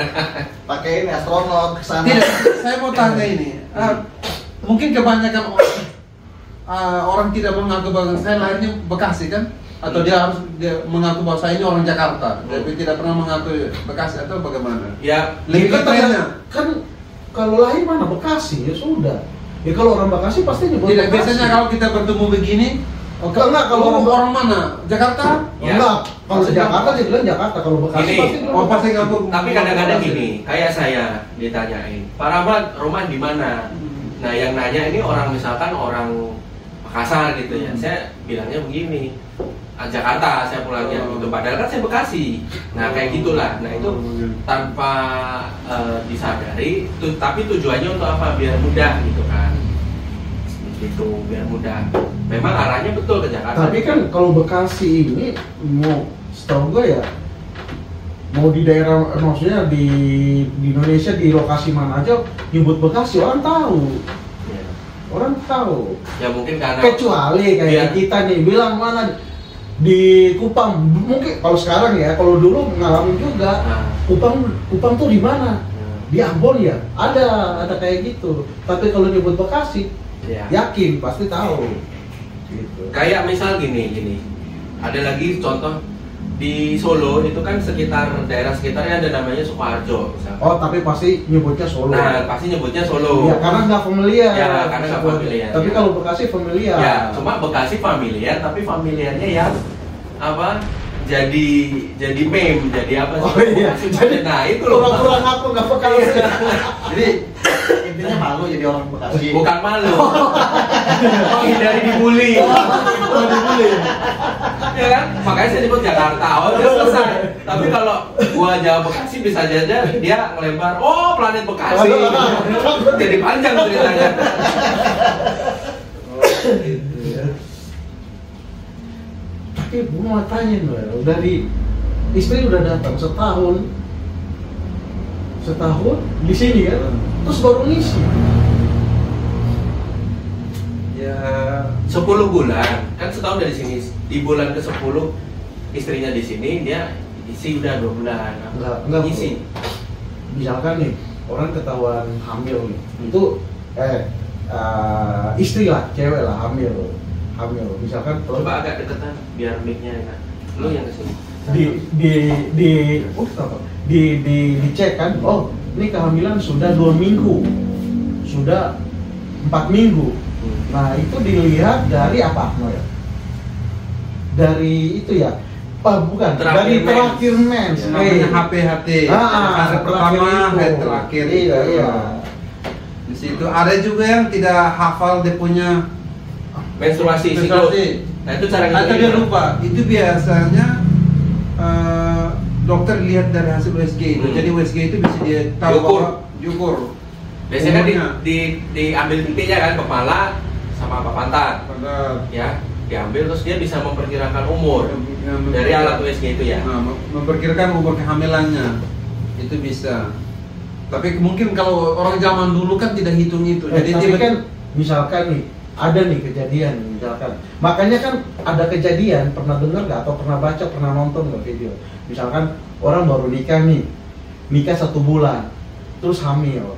Pakai ini astronot ke sana.
Tidak, saya mau tanya ini. Mungkin kebanyakan orang tidak mengaku bahwa saya lahirnya Bekasi kan? Atau dia mengaku bahwa saya ini orang Jakarta, tapi tidak pernah mengaku Bekasi atau bagaimana?
Ya,
Lebih ke trennya.
Kan kalau lahir mana Bekasi ya sudah. Ya kalau orang Bekasi pasti nyebut
Tidak,
Bekasi.
biasanya kalau kita bertemu begini,
Enggak, kalau
orang mana? Jakarta?
Ya.
Enggak, kalau Jakarta dia bilang Jakarta, kalau Bekasi
Gini,
pasti bilang
Oh pasti
Bekasi.
ngaku.
tapi kadang-kadang gini, kayak saya ditanyain, Pak Rahmat, rumah di mana? Nah, yang nanya ini orang misalkan orang Makassar gitu ya. Saya bilangnya begini, Jakarta saya pulangnya gitu. Padahal kan saya Bekasi. Nah, kayak gitulah. Nah, itu tanpa disadari, tapi tujuannya untuk apa? Biar mudah gitu kan. Gitu, biar mudah. Memang arahnya betul ke Jakarta.
Tapi kan kalau Bekasi ini mau setahu gue ya mau di daerah maksudnya di Indonesia di lokasi mana aja nyebut Bekasi orang tahu.
Ya.
Orang tahu.
Ya mungkin karena
Kecuali kayak
Iya.
kita nih bilang mana di Kupang. Mungkin kalau sekarang ya, kalau dulu ngalamin juga.
Nah.
Kupang tuh di mana? di Ambon ya ada kayak gitu. Tapi kalau nyebut Bekasi,
Ya.
yakin pasti tahu. Gitu.
Kayak misal gini. Ada lagi contoh di Solo itu kan daerah sekitarnya ada namanya Sukoharjo misalkan.
Oh, tapi pasti nyebutnya Solo.
Nah, pasti nyebutnya Solo.
Ya, karena nggak familiar.
Ya, karena nggak familiar.
Tapi
Ya.
kalau Bekasi familiar.
Ya, cuma Bekasi familiar, tapi familiarnya yang apa? Jadi meme, jadi apa sih?
Oh iya.
Jadi, nah itu loh.
Kurang aku nggak peka.
Jadi intinya malu jadi orang Bekasi.
Bukan malu. Menghindari dibully.
Dibully.
Ya kan? Makanya saya sebut Jakarta. Oh, udah selesai. Tapi kalau gua jawab Bekasi bisa aja dia ngelebar, "Oh, planet Bekasi." Jadi panjang ceritanya.
Gitu ya. Tapi gue mau tanya loh, dari istri udah datang setahun di sini kan, terus baru ngisi.
Ya 10 bulan, kan setahun dari sini. Di bulan ke-10 istrinya di sini, dia isi udah 2 bulan.
Enggak
isi.
Misalkan nih, orang ketahuan hamil nih, itu istri lah, cewek lah hamil. Misalkan
Coba agak deketan biar mic-nya enak. Lu yang kesini.
dicek kan, oh ini kehamilan sudah 2 minggu, sudah 4 minggu. Nah itu dilihat dari apa Noel? Dari itu ya, bukan, dari terakhir mens.
Namanya HPHT. Hari pertama, hari terakhir.
Iya.
Di situ ada juga yang tidak hafal dia punya
Menstruasi
menstruasi.
siklus. Nah itu cara
Atau dia lupa. Itu biasanya dokter lihat dari hasil USG itu. Jadi USG itu bisa dia tahu
Diukur.
diukur.
Biasanya kan
umurnya.
diambil titiknya kan, kepala sama apa pantat.
Pada
Ya, diambil terus dia bisa memperkirakan umur dari alat USG itu ya.
Nah, memperkirakan umur kehamilannya itu bisa. Tapi mungkin kalau orang zaman dulu kan tidak hitung itu. Jadi
Tapi
dia
kan misalkan nih, ada nih kejadian misalkan. Makanya kan ada kejadian, pernah dengar nggak atau pernah baca, pernah nonton nggak video? Misalkan orang baru nikah 1 bulan, terus hamil.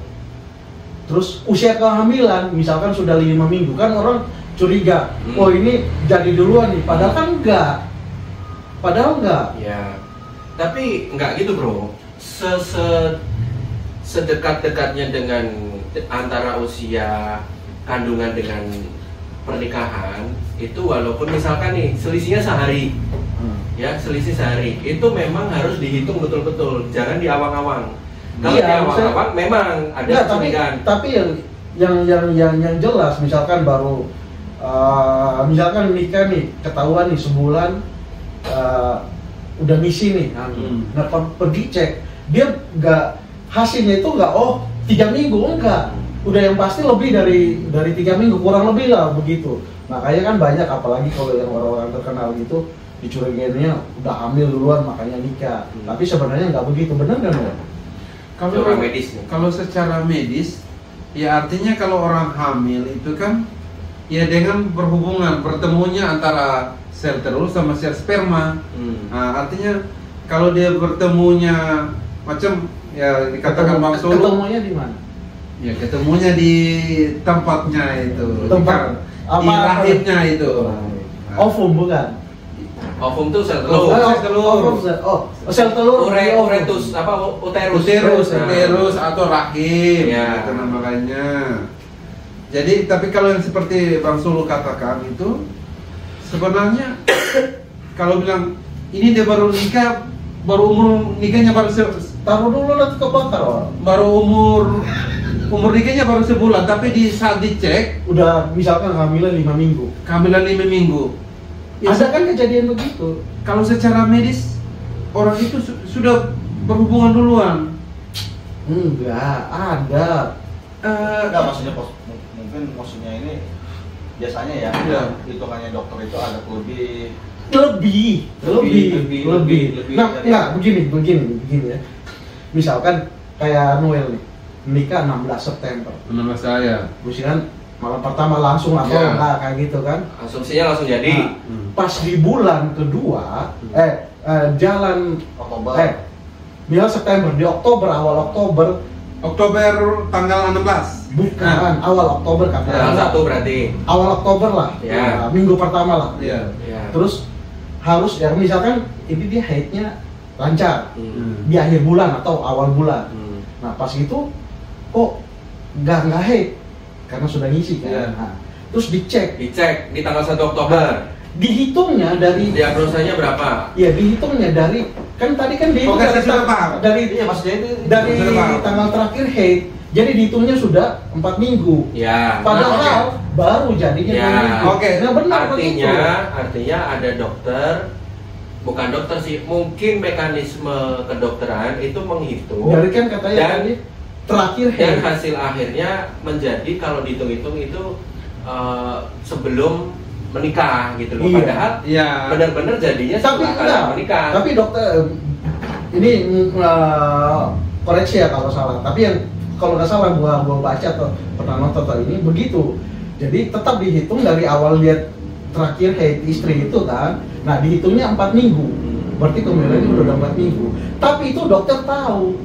Terus usia kehamilan misalkan sudah 5 minggu, kan orang curiga, oh ini jadi duluan nih, padahal kan enggak.
Ya. Tapi nggak gitu, Bro. Sedekat-dekatnya dengan antara usia kandungan dengan pernikahan itu, walaupun misalkan nih selisihnya sehari, ya selisih sehari, itu memang harus dihitung betul-betul, jangan diawang-awang. Kalau
Iya,
diawang-awang memang ada
Enggak,
kecurigaan.
tapi yang jelas misalkan baru misalkan nikah nih, ketahuan nih sebulan udah misi nih, nah pergi cek, dia hasilnya itu nggak 3 minggu, enggak, udah yang pasti lebih dari 3 minggu, kurang lebih lah begitu. Makanya kan banyak, apalagi kalau yang orang-orang terkenal gitu, dicurigainnya udah hamil duluan makanya nikah. Tapi sebenarnya nggak begitu, benar kan ya?
Secara medis nih.
Kalau secara medis, ya artinya kalau orang hamil itu kan ya dengan berhubungan, bertemunya antara sel telur sama sel sperma. Nah, artinya kalau dia bertemunya macam ya dikatakan Bang Solo,
Ketemunya di mana?
ya ketemunya di tempatnya itu,
Tempat
di rahimnya itu.
Ovum bukan?
Ovum tuh sel telur.
Sel telur.
Sel telur.
Uretus uterus.
Uterus atau rahim,
Ya.
gitu namanya. Jadi tapi kalau yang seperti Bang Solo katakan itu sebenarnya kalau bilang ini dia baru nikah, baru umur nikahnya
Taruh dulu nanti kebakar, orang.
baru umur nikahnya baru sebulan, tapi saat dicek
Udah misalkan kehamilan 5 minggu.
kehamilan 5 minggu. Ya,
Ada kan kejadian begitu?
kalau secara medis orang itu sudah berhubungan duluan.
Enggak, ada.
Enggak, maksudnya mungkin maksudnya ini biasanya ya,
Iya.
hitungannya dokter itu ada lebih
Lebih. Nah,
dari-
enggak, begini ya. Misalkan kayak Noel nih, nikah 16 September.
Menurut saya.
Usian malam pertama langsung atau
Iya.
enggak kayak gitu kan?
Asumsinya langsung jadi.
Nah, pas di bulan kedua, jalan
Oktober.
Bilang September, di Oktober, awal Oktober
Oktober tanggal 16.
Bukan, awal Oktober kan.
Tanggal 1 berarti.
Awal Oktober lah.
Ya.
Minggu pertama lah.
Iya.
Ya.
Terus harus ya misalkan ini dia haidnya lancar
Hmm.
di akhir bulan atau awal bulan.
Hmm.
Nah pas itu kok nggak haid karena sudah ngisi kan.
Iya.
Nah, terus dicek,
Dicek di tanggal 1 Oktober.
dihitungnya dari
Diagnosanya berapa?
ya dihitungnya dari kan tadi kan dihitung
Oke, saya
dari
sudah paham.
dari
Iya maksudnya itu
dari
Sudah paham.
tanggal terakhir haid. Jadi dihitungnya sudah 4 minggu.
Ya.
Padahal baru jadinya
Ya.
2 minggu.
Oke.
Nah benar
Artinya,
begitu.
artinya ada dokter, bukan dokter sih, mungkin mekanisme kedokteran itu menghitung
Dari kan katanya
Dan-
tadi terakhir
dan
haid.
hasil akhirnya menjadi kalau dihitung-hitung itu sebelum menikah gitu loh.
Iya.
Padahal
Iya.
benar-benar jadinya
Tapi
setelah kalian
enggak.
menikah.
Tapi dokter ini koreksi ya kalau salah. Tapi yang kalau nggak salah gua baca atau pernah nonton atau ini begitu. Jadi tetap dihitung dari awal dia terakhir haid istri itu kan. Nah dihitungnya 4 minggu. Berarti kehamilannya udah 4 minggu. Tapi itu dokter tahu.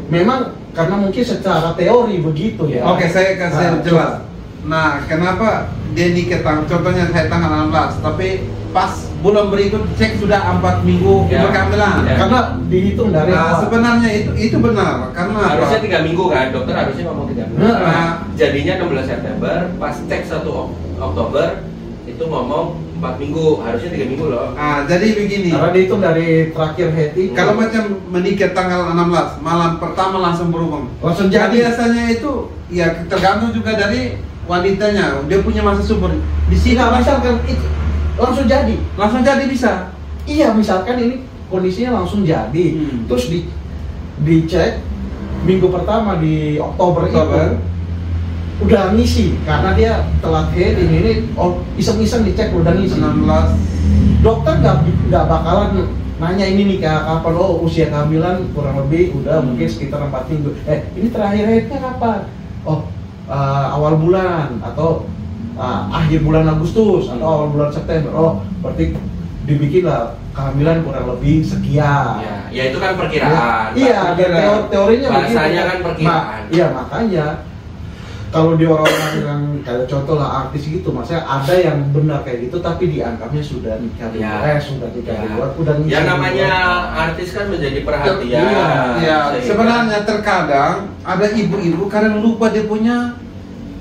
Memang karena mungkin secara teori begitu ya.
Oke, saya kasih
Nah,
jelas. Nah, kenapa dia nikah contohnya saya tanggal 16, tapi pas bulan berikut cek sudah 4 minggu
Ya.
kehamilan.
Ya.
Karena dihitung dari
Nah,
awal.
sebenarnya itu benar karena apa?
Harusnya 3 minggu kan, dokter harusnya ngomong 3 minggu.
Nah.
Jadinya 16 September, pas cek 1 Oktober itu ngomong 4 minggu, harusnya 3 minggu loh.
Ah, jadi begini.
Karena dihitung dari terakhir haid itu.
Kalau macam menikah tanggal 16, malam pertama langsung berhubung.
Langsung
Jadi
jadi.
biasanya itu ya tergantung juga dari wanitanya, dia punya masa subur. Di sini
Tidak misalkan itu langsung jadi.
langsung jadi bisa.
Iya, misalkan ini kondisinya langsung jadi.
Hmm.
Terus dicek minggu pertama di Oktober.
Oktober.
Itu udah ngisi karena dia telat haid ini oh iseng-iseng dicek udah ngisi.
16.
Dokter nggak bakalan nanya ini nikah kapan, oh usia kehamilan kurang lebih udah mungkin sekitar 4 minggu. Ini terakhir haidnya kapan? Oh awal bulan atau akhir bulan Agustus atau awal bulan September. Oh berarti dibikinlah kehamilan kurang lebih sekian.
Ya itu kan perkiraan.
Iya, dan teorinya
bahasanya
begitu.
kan perkiraan.
Iya makanya kalau di orang-orang yang kayak contoh lah artis gitu, maksudnya ada yang benar kayak gitu tapi dianggapnya sudah nikah di
Ya.
luar, sudah nikah di luar, udah ngisi
Ya
di
namanya
luar.
artis kan menjadi perhatian.
Ya,
Sehingga
sebenarnya terkadang ada ibu-ibu kadang lupa dia punya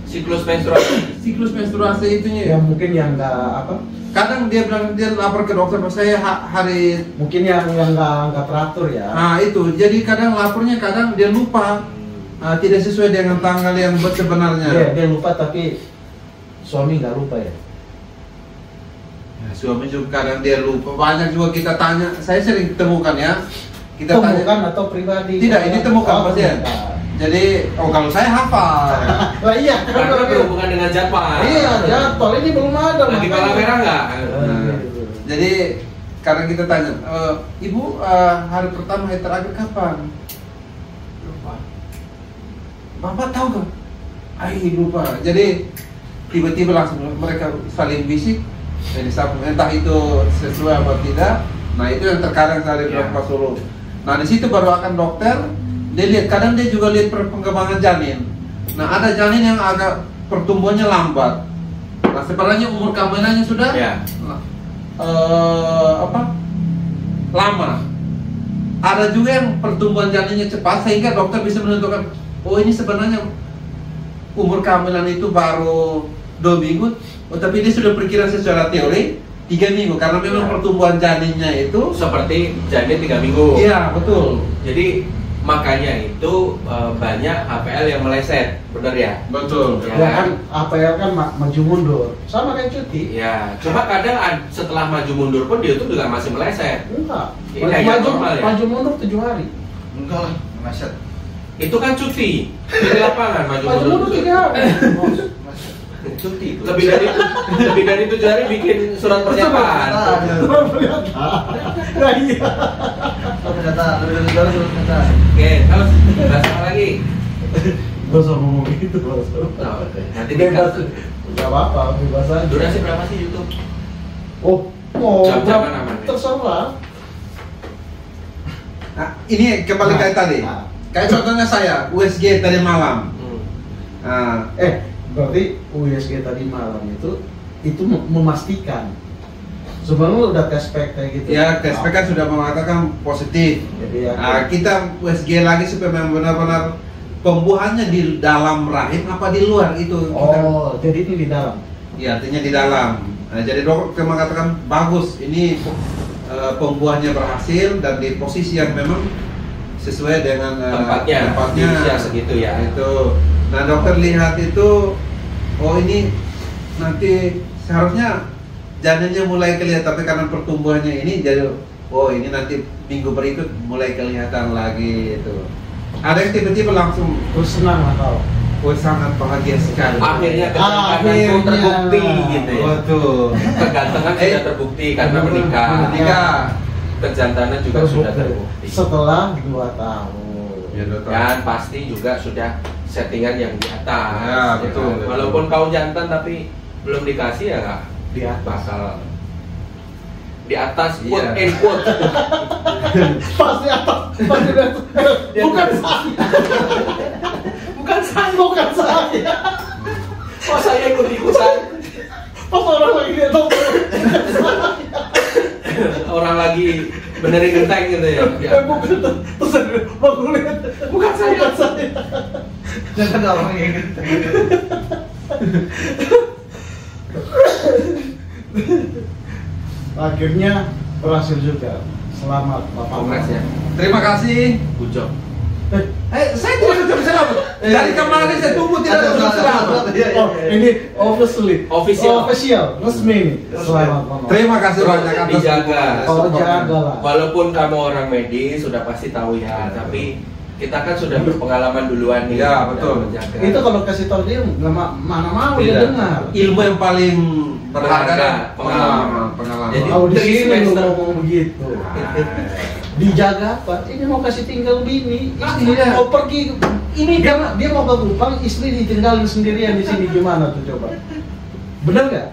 siklus menstruasi.
siklus menstruasi itunya.
yang mungkin yang nggak apa,
Kadang dia bilang dia lapor ke dokter, "Pak, saya hari."
mungkin yang nggak teratur ya.
Nah itu, jadi kadang lapornya kadang dia lupa. Tidak sesuai dengan tanggal yang sebenarnya.
Dia lupa tapi suami nggak lupa ya.
Ya, suami juga kadang dia lupa. Banyak juga kita tanya, saya sering temukan ya. Kita
Temukan
tanya.
atau pribadi?
Tidak, ini temukan
Oh,
pasien.
temukan.
Jadi, kalau saya hafal.
Lah iya, kan
Karena
orang
berhubungan dengan jadwal.
iya, jadwal ini belum ada.
Lagi
makanya.
kolam merah nggak?
Nah, jadi kadang kita tanya, "Ibu, hari pertama haid terakhir kapan?" Lupa. Bapak tahu kan? Lupa. Jadi tiba-tiba langsung mereka saling bisik. Jadi entah itu sesuai atau tidak. Nah itu yang terkadang saya bilang Pak Solo. Nah di situ baru akan dokter dia lihat, kadang dia juga lihat perkembangan janin. Nah ada janin yang agak pertumbuhannya lambat. Nah sebenarnya umur kehamilannya sudah
Ya.
lama. Ada juga yang pertumbuhan janinnya cepat sehingga dokter bisa menentukan, oh ini sebenarnya umur kehamilan itu baru 2 minggu, tapi dia sudah perkiraan secara teori 3 minggu karena memang
Ya.
pertumbuhan janinnya itu.
Seperti janin 3 minggu.
Iya betul.
Jadi makanya itu banyak HPL yang meleset, bener ya?
Betul.
Ya.
Ya kan APL kan maju mundur, sama kayak cuti.
Ya, cuma kadang setelah maju mundur pun dia itu juga masih meleset.
Enggak.
Ini kayak normal ya?
Maju mundur 7 hari.
Enggak lah, meleset.
Itu kan cuti di lapangan maju
Maju mundur 3 hari.
Cuti. Lebih dari 7 hari bikin surat pernyataan.
Nah iya.
Ternyata lebih dari surat pernyataan.
Oke, terus bahas apa lagi?
Gak usah ngomong gitu, gak usah.
Oh, oke. Nanti
Bebas.
dikat.
Gak apa-apa, bebas aja.
Durasi berapa sih YouTube?
Oh, mau
Jam-jaman aman ya?
terserah.
Nah, ini kembali kayak tadi.
Nah.
Kayak contohnya saya, USG tadi malam. Nah,
Berarti USG tadi malam itu memastikan. Sebenarnya udah tespek kayak gitu.
ya TSP kan sudah mengatakan positif.
Jadi
Nah, kita USG lagi supaya memang benar-benar pembuahannya di dalam rahim apa di luar itu. Kita,
jadi ini di dalam.
ya artinya di dalam. Nah, jadi dokter mengatakan bagus, ini pembuahannya berhasil dan di posisi yang memang sesuai dengan
tempatnya di usia segitu ya.
Itu. Nah, dokter lihat itu, oh ini nanti seharusnya janinnya mulai kelihatan, tapi karena pertumbuhannya ini jadi, oh ini nanti minggu berikut mulai kelihatan lagi itu. Ada yang tiba-tiba langsung,
Terus senang lah kau.
oh sangat bahagia sekali.
Akhirnya ketergantungan pun terbukti gitu ya.
Betul.
Kegantengan sudah terbukti karena menikah.
Ketika
Kejantanan juga sudah terbukti.
Setelah 2 tahun.
ya dokter.
Dan pasti juga sudah settingan yang di atas.
Ya, betul,
kan?
betul.
Walaupun kau jantan tapi belum dikasih ya nggak
Di atas.
bakal di atas quote
Iya.
and quote.
Pasti atas. Pasti di atas. Bukan saya. Bukan saya.
Oh saya ikut-ikutan.
Pas orang lagi lihat nomor.
Orang lagi benerin genteng gitu ya.
Bukan. Terus aku lihat. Bukan saya.
Jangan ada orang yang gitu.
Akhirnya berhasil juga. Selamat Bapak.
Kongres ya.
Terima kasih.
Good job.
Saya tidak bisa selamat. Dari kemarin saya tunggu tidak ada selamat.
Oh, ini official. Resmi nih. Selamat Bapak.
Terima kasih banyak atas
Dijaga.
Oh, jaga lah.
Walaupun kamu orang medis sudah pasti tahu ya, tapi kita kan sudah berpengalaman duluan nih.
Ya,
dalam
betul.
menjaga.
Itu kalau kasih tahu dia mana mau
Tidak.
dia dengar.
Ilmu yang paling berharga
Berharga,
pengalaman.
Jadi,
Kalau di
three
sini lu
semester.
ngomong begitu. Dijaga apa? Ini mau kasih tinggal bini, istri
Iya.
mau pergi. Ini karena dia mau ke Kupang, istri ditinggalin sendirian di sini gimana tuh coba? Bener nggak?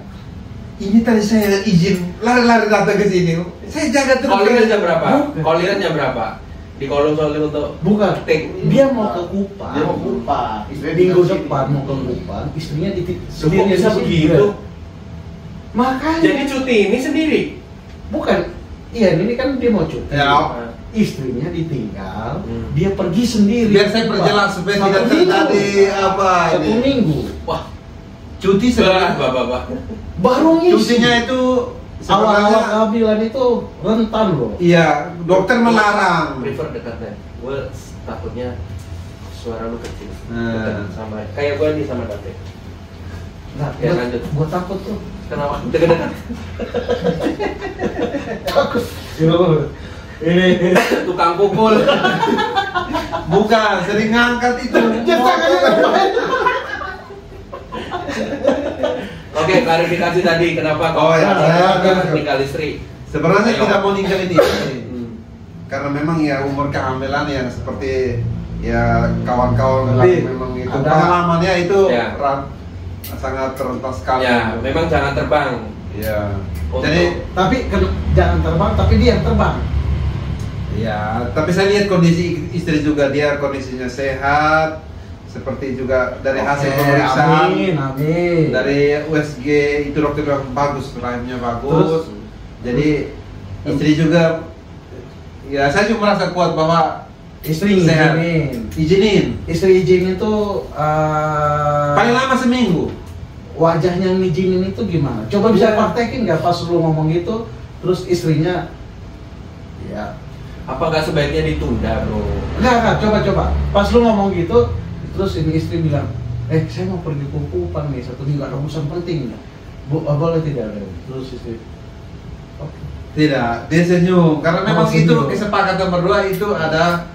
Ini tadi saya izin lari-lari datang ke sini. Saya jaga terus.
Call-in jam berapa?
Bukan.
Call-in jam berapa? Di kolom soalnya untuk
Bukan.
take.
Dia mau ke Kupang.
Dia mau Kupang. Istrinya
Minggu
tinggal sini.
depan mau ke Kupang, istrinya
Kok
sendirian
bisa
di sini.
begitu?
Makanya.
Jadi cuti ini sendiri.
Bukan. Iya, ini kan dia mau cuti.
Ya.
Istrinya ditinggal,
Hmm.
dia pergi sendiri.
Biar saya perjelas supaya
Satu
tidak
minggu.
terjadi apa
Satu
ini.
minggu.
Wah,
Cuti sebenarnya.
bapak.
Baru ngisi.
Cutinya itu
awal-awal
sebenarnya
kehamilan itu rentan loh.
iya, dokter melarang.
Prefer dekat deh. Gue takutnya suara lu kecil.
Nah.
Dekat sama kayak gue nih sama Dante.
Nah,
Ya, lanjut.
gua takut tuh.
Kenapa? Dekat-dekat.
Takut. Ini
Tukang pukul.
Bukan, sering ngangkat itu.
Oke, klarifikasi tadi kenapa
Oh, ya,
saya tinggal istri.
Sebenarnya
Ayo.
tidak mau ninggalin ini.
Hmm.
Karena memang ya umur kehamilan yang seperti ya kawan-kawan
Tapi
memang itu
ada-
pengalamannya itu
Ya.
sangat rentan sekali.
Ya, memang jangan terbang.
Ya.
Untuk-
Jadi
tapi jangan terbang, tapi dia yang terbang.
ya, tapi saya lihat kondisi istri juga, dia kondisinya sehat, seperti juga dari hasil
Oke,
pemeriksaan
amin.
dari USG itu dokter bilang bagus, rahimnya bagus.
Terus?
Jadi istri juga ya saya juga merasa kuat bahwa
Istri
sehat.
izinin.
Izinin.
Istri izinin itu
Paling lama seminggu.
wajahnya ngizinin itu gimana? Coba bisa praktekin nggak pas lu ngomong gitu, terus istrinya ya
Apakah sebaiknya ditunda, bro?
enggak, coba pas lu ngomong gitu, terus ini istri bilang, saya mau pergi ke Kupang nih, 1 minggu ada urusan penting. Boleh tidak? Terus istri, oke.
Tidak, dia senyum karena memang itu
senyum.
kesepakatan berdua itu ada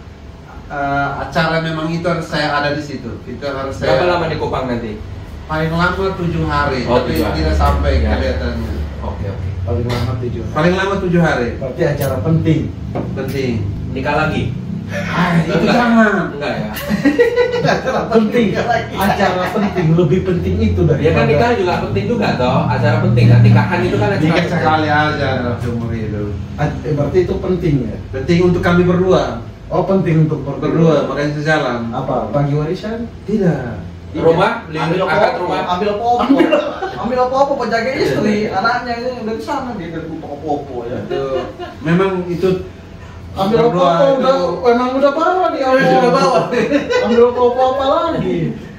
acara memang itu harus saya ada di situ. Itu harus
Berapa
saya
lama di Kupang nanti?
paling lama 7 hari,
Oh,
tapi
7 hari.
tidak sampai
Ya.
kelihatannya.
Oke.
Paling lama 7 hari.
Paling lama 7 hari.
Berarti acara penting.
Penting.
Nikah lagi?
Itu
Enggak.
jangan.
Enggak ya?
Acara penting. Acara penting, lebih penting itu dari.
Ya kan nikah juga penting juga toh, acara penting kan nikahan itu kan acara
Dikit
penting.
sekali aja dalam seumur hidup.
Berarti itu penting ya.
Penting untuk kami berdua.
Oh, penting untuk
berdua, makanya sejalan.
Apa? Bagi warisan?
Tidak.
Rumah, beli
ambil
akad
apa-apa,
rumah.
ambil apa-apa penjaga istri, anaknya ini dari sana dia dari apa-apa ya.
Memang itu
Ambil
berdua
apa-apa,
itu
memang udah bawa dia.
Udah bawa.
Ambil apa-apa lagi.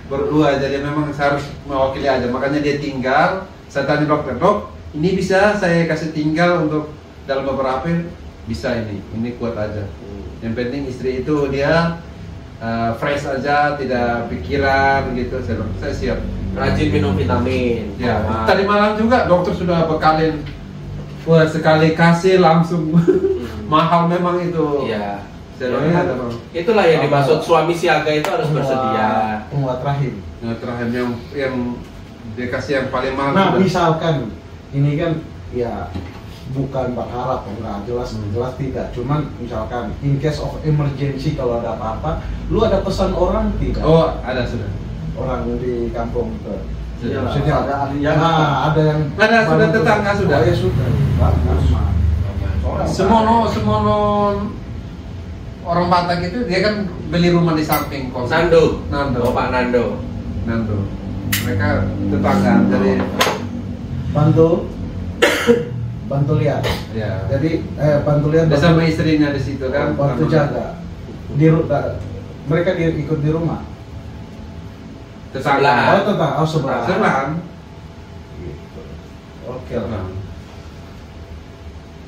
berdua, jadi memang harus mewakili aja. Makanya dia tinggal. Saya tanya dokter, dok, ini bisa saya kasih tinggal untuk dalam beberapa hari? Bisa ini kuat aja. Yang penting istri itu dia fresh aja, tidak pikiran gitu. Saya siap.
Rajin minum vitamin.
Ya,
Wah.
tadi malam juga dokter sudah bekalin. Wah, sekali kasih langsung mahal memang itu.
Iya.
Saya bilang, "Ya, Bang."
Itulah yang dimaksud suami siaga itu harus bersedia.
Penguat rahim.
Nah, terakhir yang dia kasih yang paling mahal.
Nah,
sudah.
misalkan ini kan ya bukan berharap, enggak jelas tidak. Cuman misalkan in case of emergency kalau ada apa-apa, lu ada pesan orang tidak?
Oh, ada sudah.
Orang di kampung ke.
Iya,
Maksudnya
ada yang
ada yang
Ada, sudah tetangga sudah.
Oh, ya sudah. Bagus.
Semono orang Batak itu dia kan beli rumah di samping kos.
Nando.
Nando.
Oh, Pak Nando.
Nando. Mereka tetangga dari
bantu lihat.
ya.
Jadi bantu lihat
Dia sama istrinya di situ kan.
bantu
sama-
jaga. Mereka dia ikut di rumah.
Tetangga.
Sebelah.
Sebelah.
Sebelahan.
Gitu. Oke.
Sebelahan.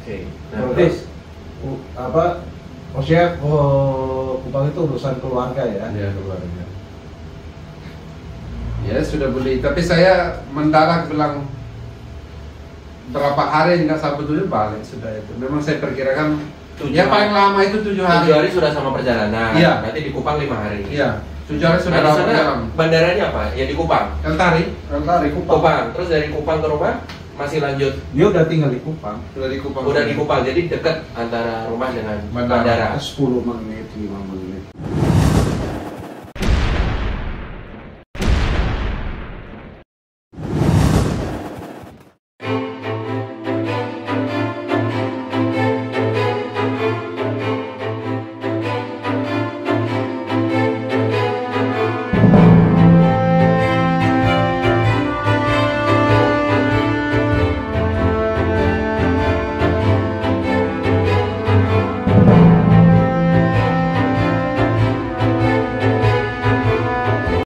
Oke. Nah,
Berarti
terus
maksudnya Kupang itu urusan keluarga ya.
Ya, keluarga. Ya sudah beli, tapi saya mendadak bilang berapa hari nggak sampai 7 balik sudah itu. Memang saya perkirakan
7
ya paling lama itu 7 hari.
7 hari sudah sama perjalanan.
Iya.
Berarti di Kupang 5 hari.
Iya, 7 hari sudah
Nah, di
lama
sana
perjalanan.
bandaranya apa? Ya di Kupang.
Antari,
Kupang. Terus dari Kupang ke rumah masih lanjut.
Dia udah tinggal di Kupang.
sudah di Kupang.
Udah di Kupang. Jadi dekat antara rumah dengan
Bandara.
bandara.
10 menit, 5 menit.